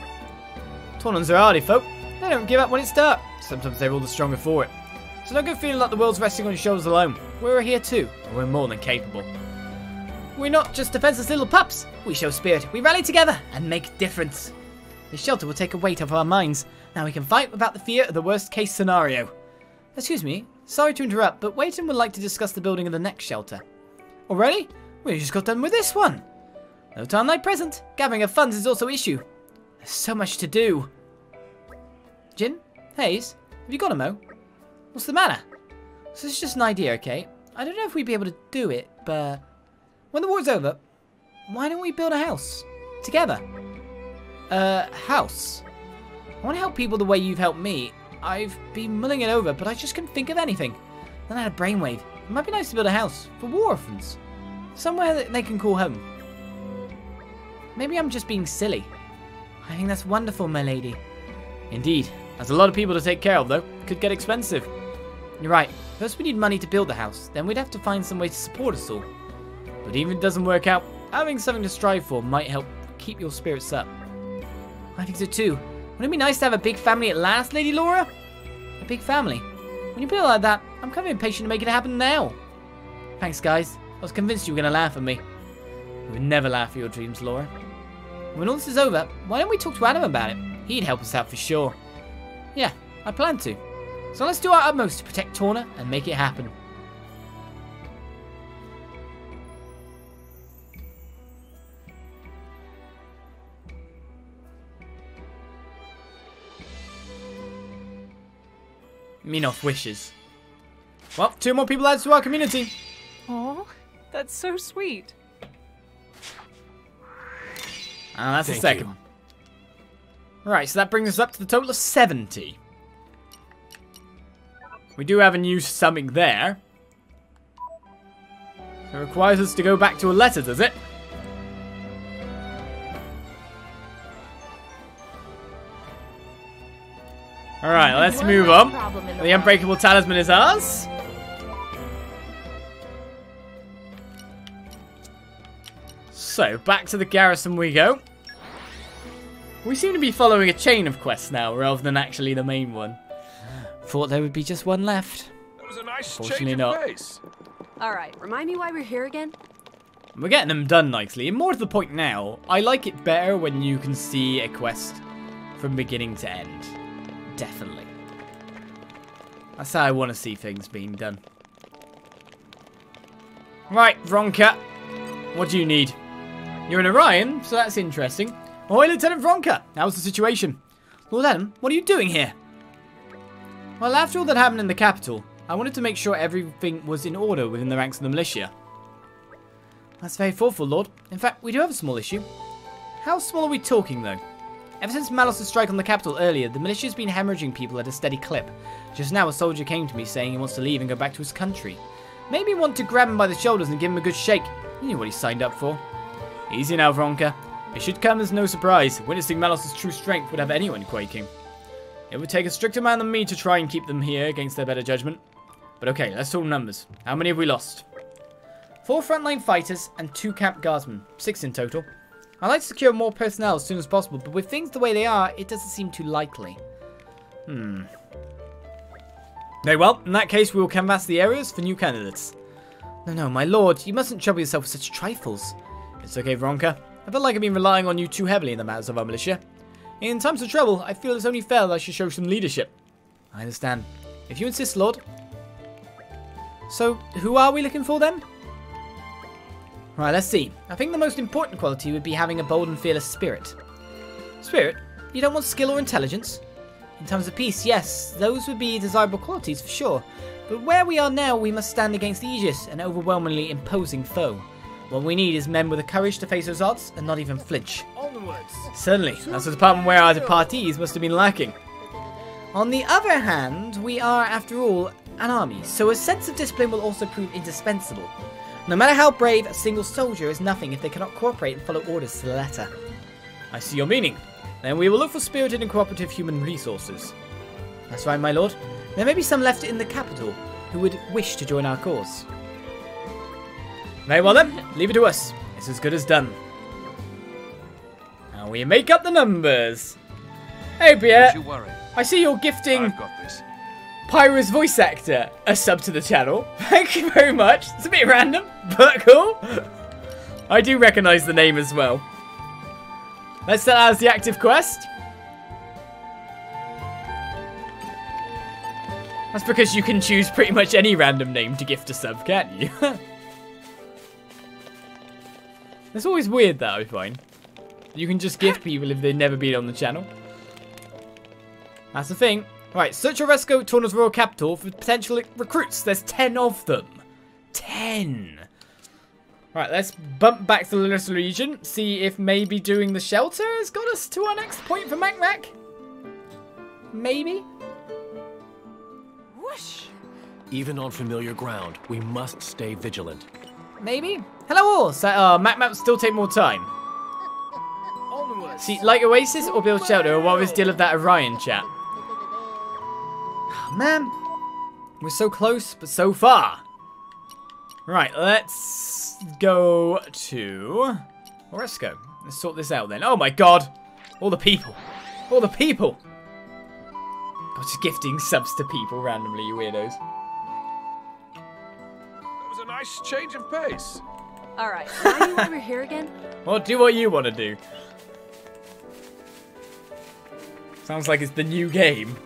[SPEAKER 2] Tornans are hardy folk. They don't give up when it's dark. Sometimes they're all the stronger for it. So don't go feeling like the world's resting on your shoulders alone. We're here too, and we're more than capable. We're not just defenseless little pups. We show spirit. We rally together and make a difference. This shelter will take a weight off our minds. Now we can fight without the fear of the worst case scenario. Excuse me, sorry to interrupt, but Wayton would like to discuss the building of the next shelter. Already? We just got done with this one. No time like present. Gathering of funds is also an issue. There's so much to do. Jin? Hayes? Have you got a mo? What's the matter? So this is just an idea, okay? I don't know if we'd be able to do it, but when the war's over, why don't we build a house? Together. House. I want to help people the way you've helped me. I've been mulling it over, but I just couldn't think of anything. Then I had a brainwave. It might be nice to build a house for war orphans. Somewhere that they can call home. Maybe I'm just being silly. I think that's wonderful, my lady. Indeed. There's a lot of people to take care of, though. It could get expensive. You're right. First we need money to build the house. Then we'd have to find some way to support us all. But even if it doesn't work out, having something to strive for might help keep your spirits up. I think so too. Wouldn't it be nice to have a big family at last, Lady Laura? A big family? When you put it like that, I'm kind of impatient to make it happen now. Thanks, guys. I was convinced you were going to laugh at me. I would never laugh at your dreams, Laura. When all this is over, why don't we talk to Addam about it? He'd help us out for sure. Yeah, I plan to. So let's do our utmost to protect Torna and make it happen. Minoff wishes. Well, 2 more people added to our community.
[SPEAKER 6] Oh, that's so sweet.
[SPEAKER 2] And that's the
[SPEAKER 5] Thank
[SPEAKER 2] second.
[SPEAKER 5] you.
[SPEAKER 2] Right, so that brings us up to the total of 70. We do have a new something there. So it requires us to go back to Aletta, does it? Alright, let's move on. The unbreakable talisman is ours. So, back to the garrison we go. We seem to be following a chain of quests now, rather than actually the main one. Thought there would be just one left.
[SPEAKER 8] That was a nice
[SPEAKER 2] Unfortunately
[SPEAKER 8] change
[SPEAKER 2] not.
[SPEAKER 8] of pace.
[SPEAKER 10] All right, remind me why we're here again?
[SPEAKER 2] We're getting them done nicely, and more to the point now, I like it better when you can see a quest from beginning to end. Definitely. That's how I want to see things being done. Right, Vronka. What do you need? You're an Orion, so that's interesting. Ahoy, Lieutenant Vronka. How's the situation? Lord Addam, what are you doing here? Well, after all that happened in the capital, I wanted to make sure everything was in order within the ranks of the militia. That's very thoughtful, Lord. In fact, we do have a small issue. How small are we talking, though? Ever since Malos' strike on the capital earlier, the militia's been hemorrhaging people at a steady clip. Just now, a soldier came to me saying he wants to leave and go back to his country. Made me want to grab him by the shoulders and give him a good shake. He knew what he signed up for. Easy now, Vronka. It should come as no surprise. Witnessing Malos' true strength would have anyone quaking. It would take a stricter man than me to try and keep them here against their better judgment. But okay, let's talk numbers. How many have we lost? 4 frontline fighters and 2 camp guardsmen. 6 in total. I'd like to secure more personnel as soon as possible, but with things the way they are, it doesn't seem too likely. Very well, in that case we will canvass the areas for new candidates. No, my lord, you mustn't trouble yourself with such trifles. It's okay, Vronka. I feel like I've been relying on you too heavily in the matters of our militia. In times of trouble, I feel it's only fair that I should show some leadership. I understand. If you insist, Lord. So, who are we looking for then? Right, let's see. I think the most important quality would be having a bold and fearless spirit. Spirit? You don't want skill or intelligence? In times of peace, yes, those would be desirable qualities for sure. But where we are now, we must stand against Aegis, an overwhelmingly imposing foe. What we need is men with the courage to face those odds and not even flinch.
[SPEAKER 8] Onwards.
[SPEAKER 2] Certainly, that's the department where our departees must have been lacking. On the other hand, we are, after all, an army, so a sense of discipline will also prove indispensable. No matter how brave, a single soldier is nothing if they cannot cooperate and follow orders to the letter. I see your meaning. Then we will look for spirited and cooperative human resources. That's right, my lord. There may be some left in the capital who would wish to join our cause. Very well then, leave it to us. It's as good as done. Now we make up the numbers. Hey Pierre,
[SPEAKER 8] Don't you worry.
[SPEAKER 2] I see you're gifting
[SPEAKER 8] I've got this.
[SPEAKER 2] Pyro's voice actor a sub to the channel. Thank you very much. It's a bit random, but cool. I do recognise the name as well. Let's set that as the active quest. That's because you can choose pretty much any random name to gift a sub, can't you? It's always weird that I find. You can just gift people if they've never been on the channel. That's the thing. Right, search Oresco, Torna's royal capital for potential recruits. There's 10 of them. 10. Right, let's bump back to the Lora region. See if maybe doing the shelter has got us to our next point for Macrack. Maybe.
[SPEAKER 7] Whoosh!
[SPEAKER 5] Even on familiar ground, we must stay vigilant.
[SPEAKER 2] Maybe. Hello all. So, Mac will still take more time.
[SPEAKER 8] Onwards.
[SPEAKER 2] See, like Oasis or build shelter, or what was the deal of that Orion chat? Man, we're so close, but so far. Right, let's go to Oresco. Let's sort this out then. Oh my god. All the people. All the people. God, just gifting subs to people randomly, you weirdos.
[SPEAKER 8] That was a nice change of pace.
[SPEAKER 10] All right, remind me why we're here again?
[SPEAKER 2] Well, do what you want to do. Sounds like it's the new game.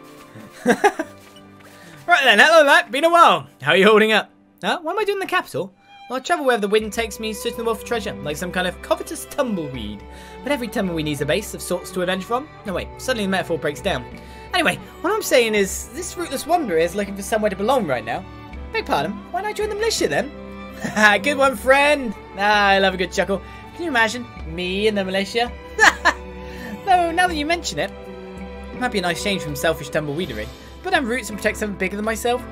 [SPEAKER 2] Right then, hello Matt, been a while. How are you holding up? Huh? What am I doing in the capital? Well, I travel wherever the wind takes me, searching the world for treasure, like some kind of covetous tumbleweed. But every tumbleweed needs a base of sorts to avenge from. No wait, suddenly the metaphor breaks down. Anyway, what I'm saying is, this rootless wanderer is looking for somewhere to belong right now. Beg pardon, why not join the militia then? Haha, good one, friend. Ah, I love a good chuckle. Can you imagine me in the militia? Though, now that you mention it, it might be a nice change from selfish tumbleweedery. But I'm roots and protect something bigger than myself.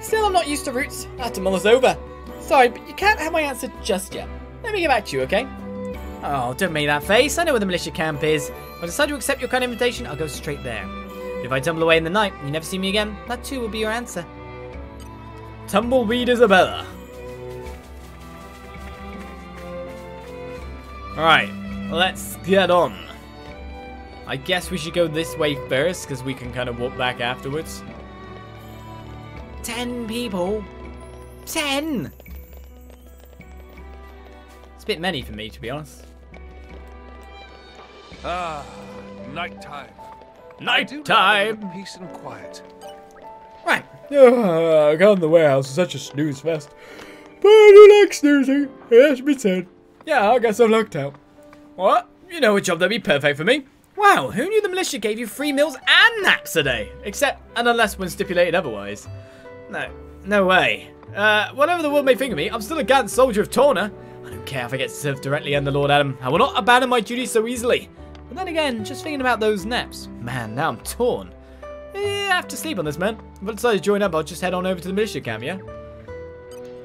[SPEAKER 2] Still, I'm not used to roots. I have to mull us over. Sorry, but you can't have my answer just yet. Let me get back to you, okay? Oh, don't make that face. I know where the militia camp is. If I decide to accept your kind invitation, I'll go straight there. But if I tumble away in the night and you never see me again, that too will be your answer. Tumbleweed Isabella. Alright, let's get on. I guess we should go this way first, because we can kind of walk back afterwards. 10 people. 10! It's a bit many for me, to be honest.
[SPEAKER 8] Ah, nighttime.
[SPEAKER 2] Nighttime!
[SPEAKER 8] Peace and quiet.
[SPEAKER 2] Right. I got in the warehouse. It's such a snooze fest. But I do like snoozing. It has to be said. Yeah, I guess I've lucked out. What? You know a job that'd be perfect for me? Wow, who knew the militia gave you free meals and naps a day? Except, and unless when stipulated otherwise. No way. Whatever the world may think of me, I'm still a gallant soldier of Torna. I don't care if I get served directly under Lord Addam. I will not abandon my duties so easily. But then again, just thinking about those naps. Man, now I'm torn. I have to sleep on this, man. If I decide to join up, I'll just head on over to the militia camp, yeah?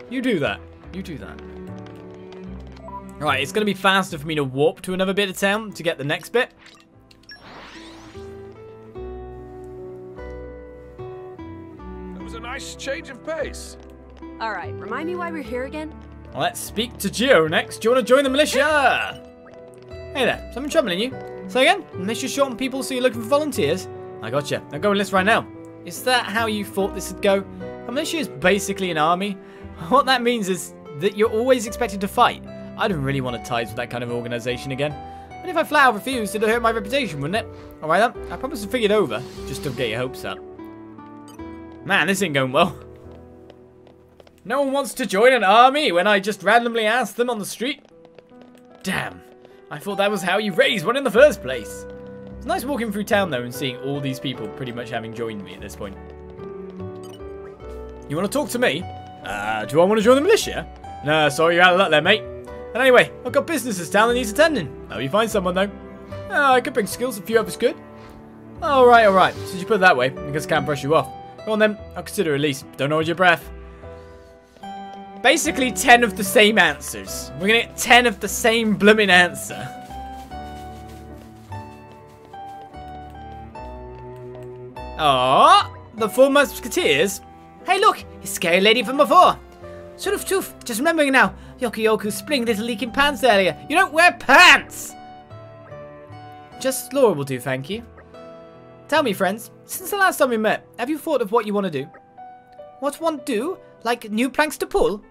[SPEAKER 2] You do that. You do that. Right, it's going to be faster for me to warp to another bit of town to get the next bit.
[SPEAKER 8] It was a nice change of pace.
[SPEAKER 10] All right, remind me why we're here again?
[SPEAKER 2] Let's speak to Gio next. Do you want to join the militia? Hey there, something troubling you? Say again? Militia short on people, so you're looking for volunteers? I gotcha. Now go and list right now. Is that how you thought this would go? A militia is basically an army. What that means is that you're always expected to fight. I don't really want to ties with that kind of organization again. And if I flat out refused, it'd hurt my reputation, wouldn't it? Alright then, I promise to figure it over. Just don't get your hopes up. Man, this ain't going well. No one wants to join an army when I just randomly ask them on the street? Damn. I thought that was how you raised one in the first place. It's nice walking through town though and seeing all these people pretty much having joined me at this point. You want to talk to me? Do I want to join the militia? No, sorry, you're out of luck there, mate. And anyway, I've got business this town that needs attending. Hope you find someone though. I could bring skills, a few others could. Alright. Since you put it that way, I guess I can't brush you off. Go on then, I'll consider at least. Don't hold your breath. Basically 10 of the same answers. We're gonna get 10 of the same blooming answer. Aww, the 4 musketeers?
[SPEAKER 3] Hey look, it's Scary Lady from before. Sort of tooth, just remembering now. Yoku spring little leaking pants earlier. You don't wear pants!
[SPEAKER 2] Just Lora will do, thank you. Tell me, friends, since the last time we met, have you thought of what you want to do?
[SPEAKER 3] What one do? Like new planks to pull?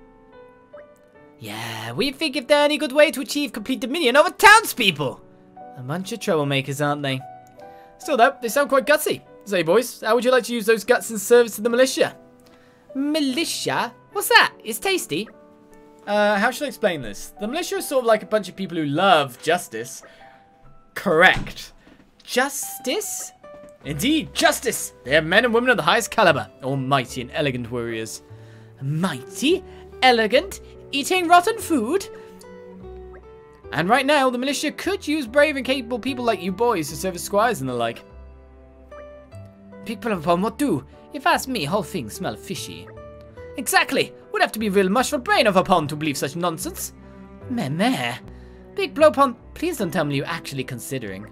[SPEAKER 3] Yeah, we think if there any good way to achieve complete dominion over townspeople.
[SPEAKER 2] A bunch of troublemakers, aren't they? Still though, they sound quite gutsy. Say boys, how would you like to use those guts in service to the militia?
[SPEAKER 3] Militia? What's that? It's tasty.
[SPEAKER 2] How should I explain this? The militia is sort of like a bunch of people who love justice. Correct.
[SPEAKER 3] Justice?
[SPEAKER 2] Indeed, justice! They are men and women of the highest caliber, all mighty and elegant warriors.
[SPEAKER 3] Mighty? Elegant? Eating rotten food?
[SPEAKER 2] And right now, the militia could use brave and capable people like you boys to serve as squires and the like.
[SPEAKER 3] People upon what do? If ask me, whole thing smell fishy. Exactly! Would have to be real mush for brain of a pond to believe such nonsense. Meh. Big blow pond, please don't tell me you're actually considering.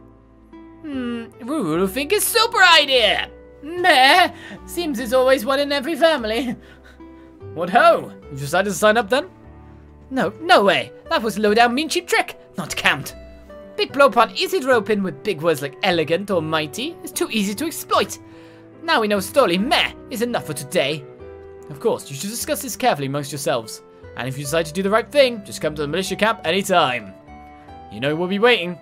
[SPEAKER 3] Ruru think is super idea! Meh! Seems there's always one in every family.
[SPEAKER 2] What ho? You decided to sign up then?
[SPEAKER 3] No way. That was low down mean cheap trick. Not count. Big blow pond easy to rope in with big words like elegant or mighty. It's too easy to exploit. Now we know Stoli meh is enough for today.
[SPEAKER 2] Of course, you should discuss this carefully amongst yourselves. And if you decide to do the right thing, just come to the militia camp anytime. You know we'll be waiting.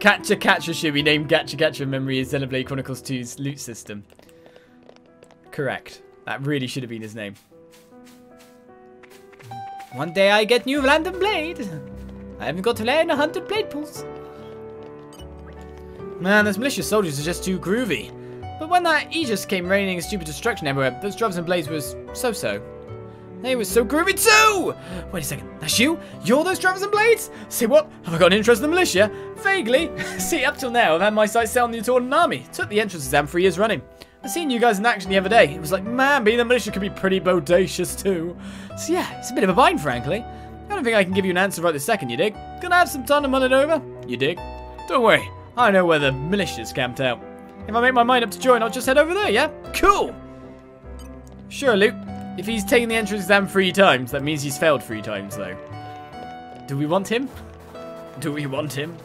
[SPEAKER 2] Catcher should be named Gatcha in memory of Xenoblade Chronicles 2's loot system. Correct. That really should have been his name.
[SPEAKER 3] One day I get new random blade. I haven't got to learn 100 blade pulls.
[SPEAKER 2] Man, those militia soldiers are just too groovy. But when that Aegis came raining stupid destruction everywhere, those drums and blades was so-so. They were so groovy too! Wait a second, that's you? You're those drums and blades? Say what? Have I got an interest in the militia? Vaguely. See, up till now, I've had my sights set on the Tornan army. Took the entrance exam 3 years running. I've seen you guys in action the other day. It was like, man, being the militia could be pretty bodacious too. So yeah, it's a bit of a bind, frankly. I don't think I can give you an answer right this second, you dig? Gonna have some time to mull it over? You dig? Don't worry, I know where the militia's camped out. If I make my mind up to join, I'll just head over there, yeah? Cool! Sure, Luke. If he's taken the entrance exam 3 times, that means he's failed 3 times, though. Do we want him? Do we want him?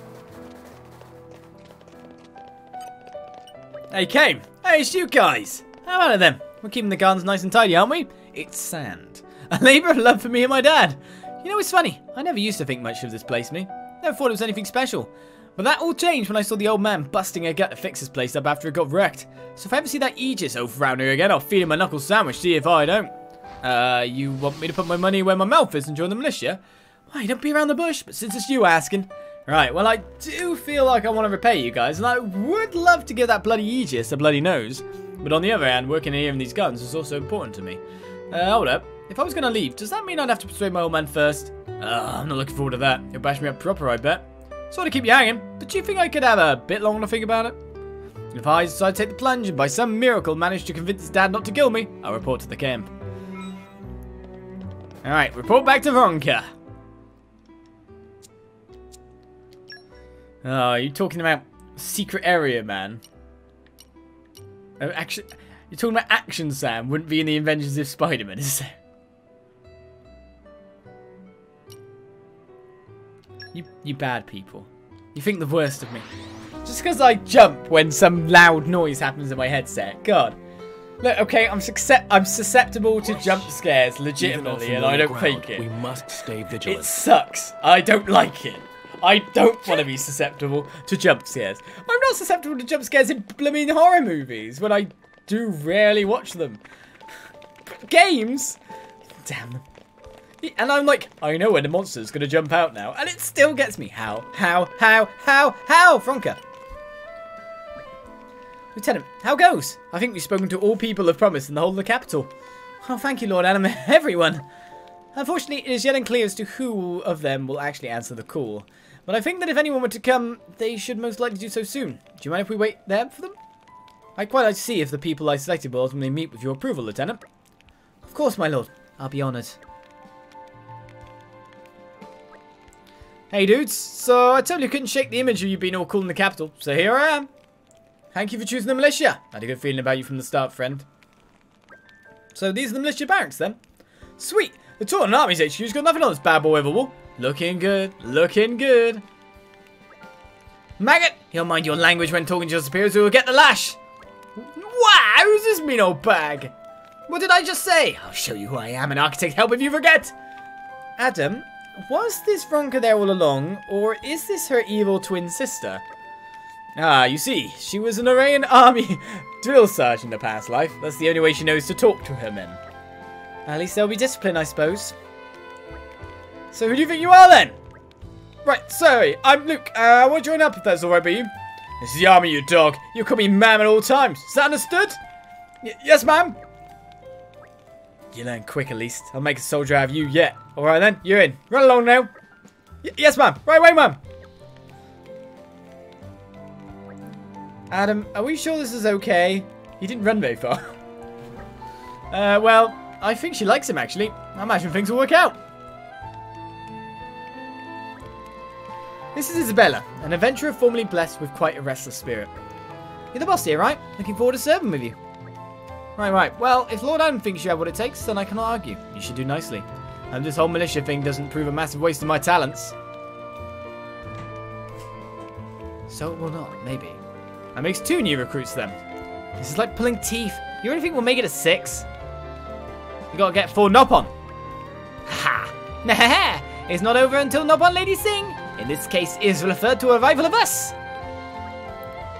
[SPEAKER 2] Hey, Kane. Hey, it's you guys. How about it then? We're keeping the gardens nice and tidy, aren't we? It's sand. A labour of love for me and my dad. You know, it's funny. I never used to think much of this place, me. Never thought it was anything special. But that all changed when I saw the old man busting a gut to fix his place up after it got wrecked. So if I ever see that Aegis over around here again, I'll feed him a knuckle sandwich, see if I don't. You want me to put my money where my mouth is and join the militia? Why, don't be around the bush, but since it's you asking. Right, well, I do feel like I want to repay you guys, and I would love to give that bloody Aegis a bloody nose. But on the other hand, working here in these gardens is also important to me. Hold up. If I was going to leave, does that mean I'd have to persuade my old man first? I'm not looking forward to that. He'll bash me up proper, I bet. Sort of keep you hanging, but do you think I could have a bit longer to think about it? If I decide to take the plunge and by some miracle manage to convince his dad not to kill me, I'll report to the camp. Alright, report back to Ronka. Oh, you're talking about secret area, man. Oh, actually, you're talking about Action Sam. Wouldn't be in the Adventures of Spider-Man, is there? You bad people. You think the worst of me. Just because I jump when some loud noise happens in my headset. God. Look, okay, I'm susceptible to jump scares legitimately, and I don't fake it.
[SPEAKER 5] We must stay vigilant.
[SPEAKER 2] It sucks. I don't like it. I don't want to be susceptible to jump scares. I'm not susceptible to jump scares in blooming horror movies, when I do rarely watch them. Games? Damn them. And I'm like, I know when the monster's going to jump out now, and it still gets me. How? Franca. Lieutenant, how goes? I think we've spoken to all people of promise in the whole of the capital. Oh, thank you, Lord Addam. Everyone. Unfortunately, it is yet unclear as to who of them will actually answer the call. But I think that if anyone were to come, they should most likely do so soon. Do you mind if we wait there for them? I'd quite like to see if the people I selected will ultimately meet with your approval, Lieutenant. Of course, my lord. I'll be honoured. Hey, dudes. So, I totally couldn't shake the image of you being all cool in the capital. So, here I am. Thank you for choosing the militia. I had a good feeling about you from the start, friend. So, these are the militia barracks, then? Sweet. The Tornan Army's HQ's got nothing on this bad boy overwall. Looking good. Looking good. Maggot, you'll mind your language when talking to your superiors who will get the lash. Wow, who's this mean old bag? What did I just say? I'll show you who I am, an architect. Help if you forget. Addam, was this Ronka there all along, or is this her evil twin sister? Ah, you see, she was an Arayan army drill sergeant in a past life. That's the only way she knows to talk to her men. At least there'll be discipline, I suppose. So who do you think you are, then? Right, sorry, I'm Luke. I want to join up if that's alright by you. This is the army, you dog. You call me ma'am at all times. Is that understood? Yes, ma'am. You learn quick, at least. I'll make a soldier out of you yet. Alright then, you're in. Run along now. Yes, ma'am. Right away, ma'am. Addam, are we sure this is okay? He didn't run very far. Well, I think she likes him, actually. I imagine things will work out. This is Isabella, an adventurer formerly blessed with quite a restless spirit. You're the boss here, right? Looking forward to serving with you. Right. Well, if Lord Addam thinks you have what it takes, then I cannot argue. You should do nicely. And this whole militia thing doesn't prove a massive waste of my talents. So it will not, maybe. That makes 2 new recruits then. This is like pulling teeth. You really think we'll make it a 6? You gotta get 4 Nopon. Ha! Nah, it's not over until Nopon ladies sing. In this case, is referred to a rival of us.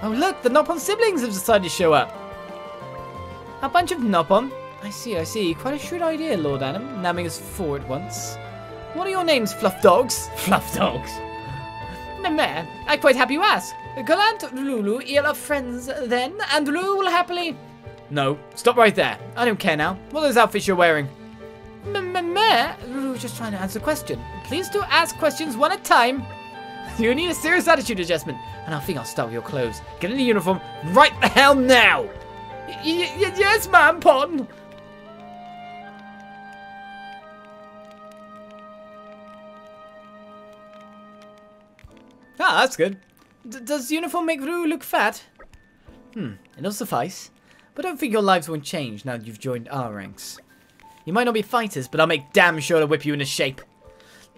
[SPEAKER 2] Oh look, the Nopon siblings have decided to show up. A bunch of Nopon? I see. Quite a shrewd idea, Lord Addam, namming us 4 at once. What are your names, Fluff Dogs? Fluff Dogs? Nah, I'm quite happy you asked. Gallant Lulu, here are friends then, and Lulu will happily... No, stop right there. I don't care now. What are those outfits you're wearing? Lulu's just trying to answer a question. Please do ask questions one at a time. You need a serious attitude adjustment, and I think I'll start with your clothes. Get in the uniform right the hell now! Yes, ma'am, Pon. Ah, that's good. Does the uniform make Rue look fat? It'll suffice. But I don't think your lives won't change now that you've joined our ranks. You might not be fighters, but I'll make damn sure to whip you into shape.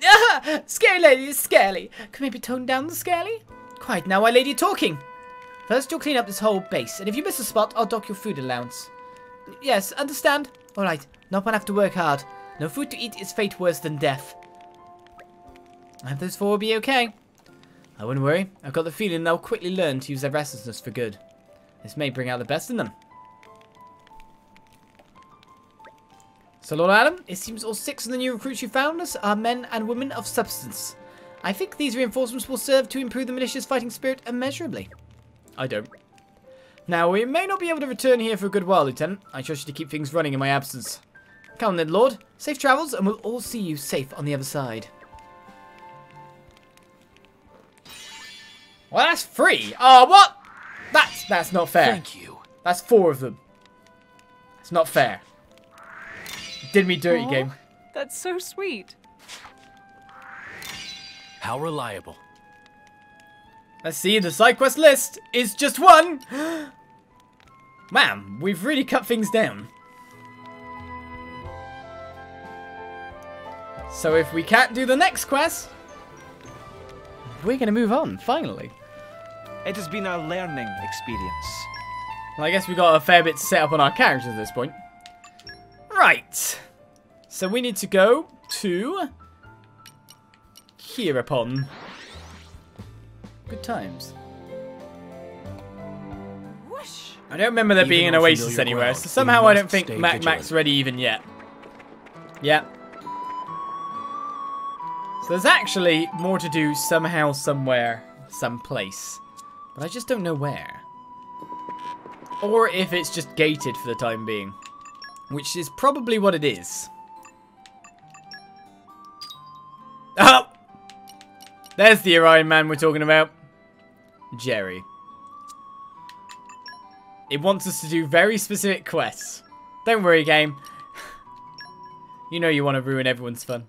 [SPEAKER 2] Ah, scary lady is scary. Can maybe tone down the scary? Quiet now, my lady talking. First, you'll clean up this whole base, and if you miss a spot, I'll dock your food allowance. Yes, understand? Alright, not one have to work hard. No food to eat is fate worse than death. I hope those four will be okay. I wouldn't worry. I've got the feeling they'll quickly learn to use their restlessness for good. This may bring out the best in them. So, Lord Addam, it seems all 6 of the new recruits you found us are men and women of substance. I think these reinforcements will serve to improve the militia's fighting spirit immeasurably. I don't. Now, we may not be able to return here for a good while, Lieutenant. I trust you to keep things running in my absence. Come on then, Lord. Safe travels, and we'll all see you safe on the other side. Well, that's 3. Oh, what? That's not fair.
[SPEAKER 5] Thank you.
[SPEAKER 2] That's 4 of them. It's not fair. Did me dirty,
[SPEAKER 6] Aw,
[SPEAKER 2] game.
[SPEAKER 6] That's so sweet.
[SPEAKER 5] How reliable.
[SPEAKER 2] Let's see, the side quest list is just 1. Man, we've really cut things down. So if we can't do the next quest, we're going to move on, finally.
[SPEAKER 9] It has been a learning experience.
[SPEAKER 2] Well, I guess we got a fair bit to set up on our characters at this point. Right. So we need to go to hereupon. Good times.
[SPEAKER 7] Whoosh.
[SPEAKER 2] I don't remember there
[SPEAKER 5] Even
[SPEAKER 2] being an
[SPEAKER 5] on
[SPEAKER 2] oasis
[SPEAKER 5] familiar
[SPEAKER 2] anywhere,
[SPEAKER 5] ground,
[SPEAKER 2] so
[SPEAKER 5] we
[SPEAKER 2] somehow I don't
[SPEAKER 5] must
[SPEAKER 2] think
[SPEAKER 5] stay
[SPEAKER 2] Mac's
[SPEAKER 5] vigilant.
[SPEAKER 2] ready even yet. Yeah. So there's actually more to do somehow, somewhere, someplace. But I just don't know where. Or if it's just gated for the time being. Which is probably what it is. Oh! There's the Orion man we're talking about. Jerry. It wants us to do very specific quests. Don't worry, game. You know you want to ruin everyone's fun.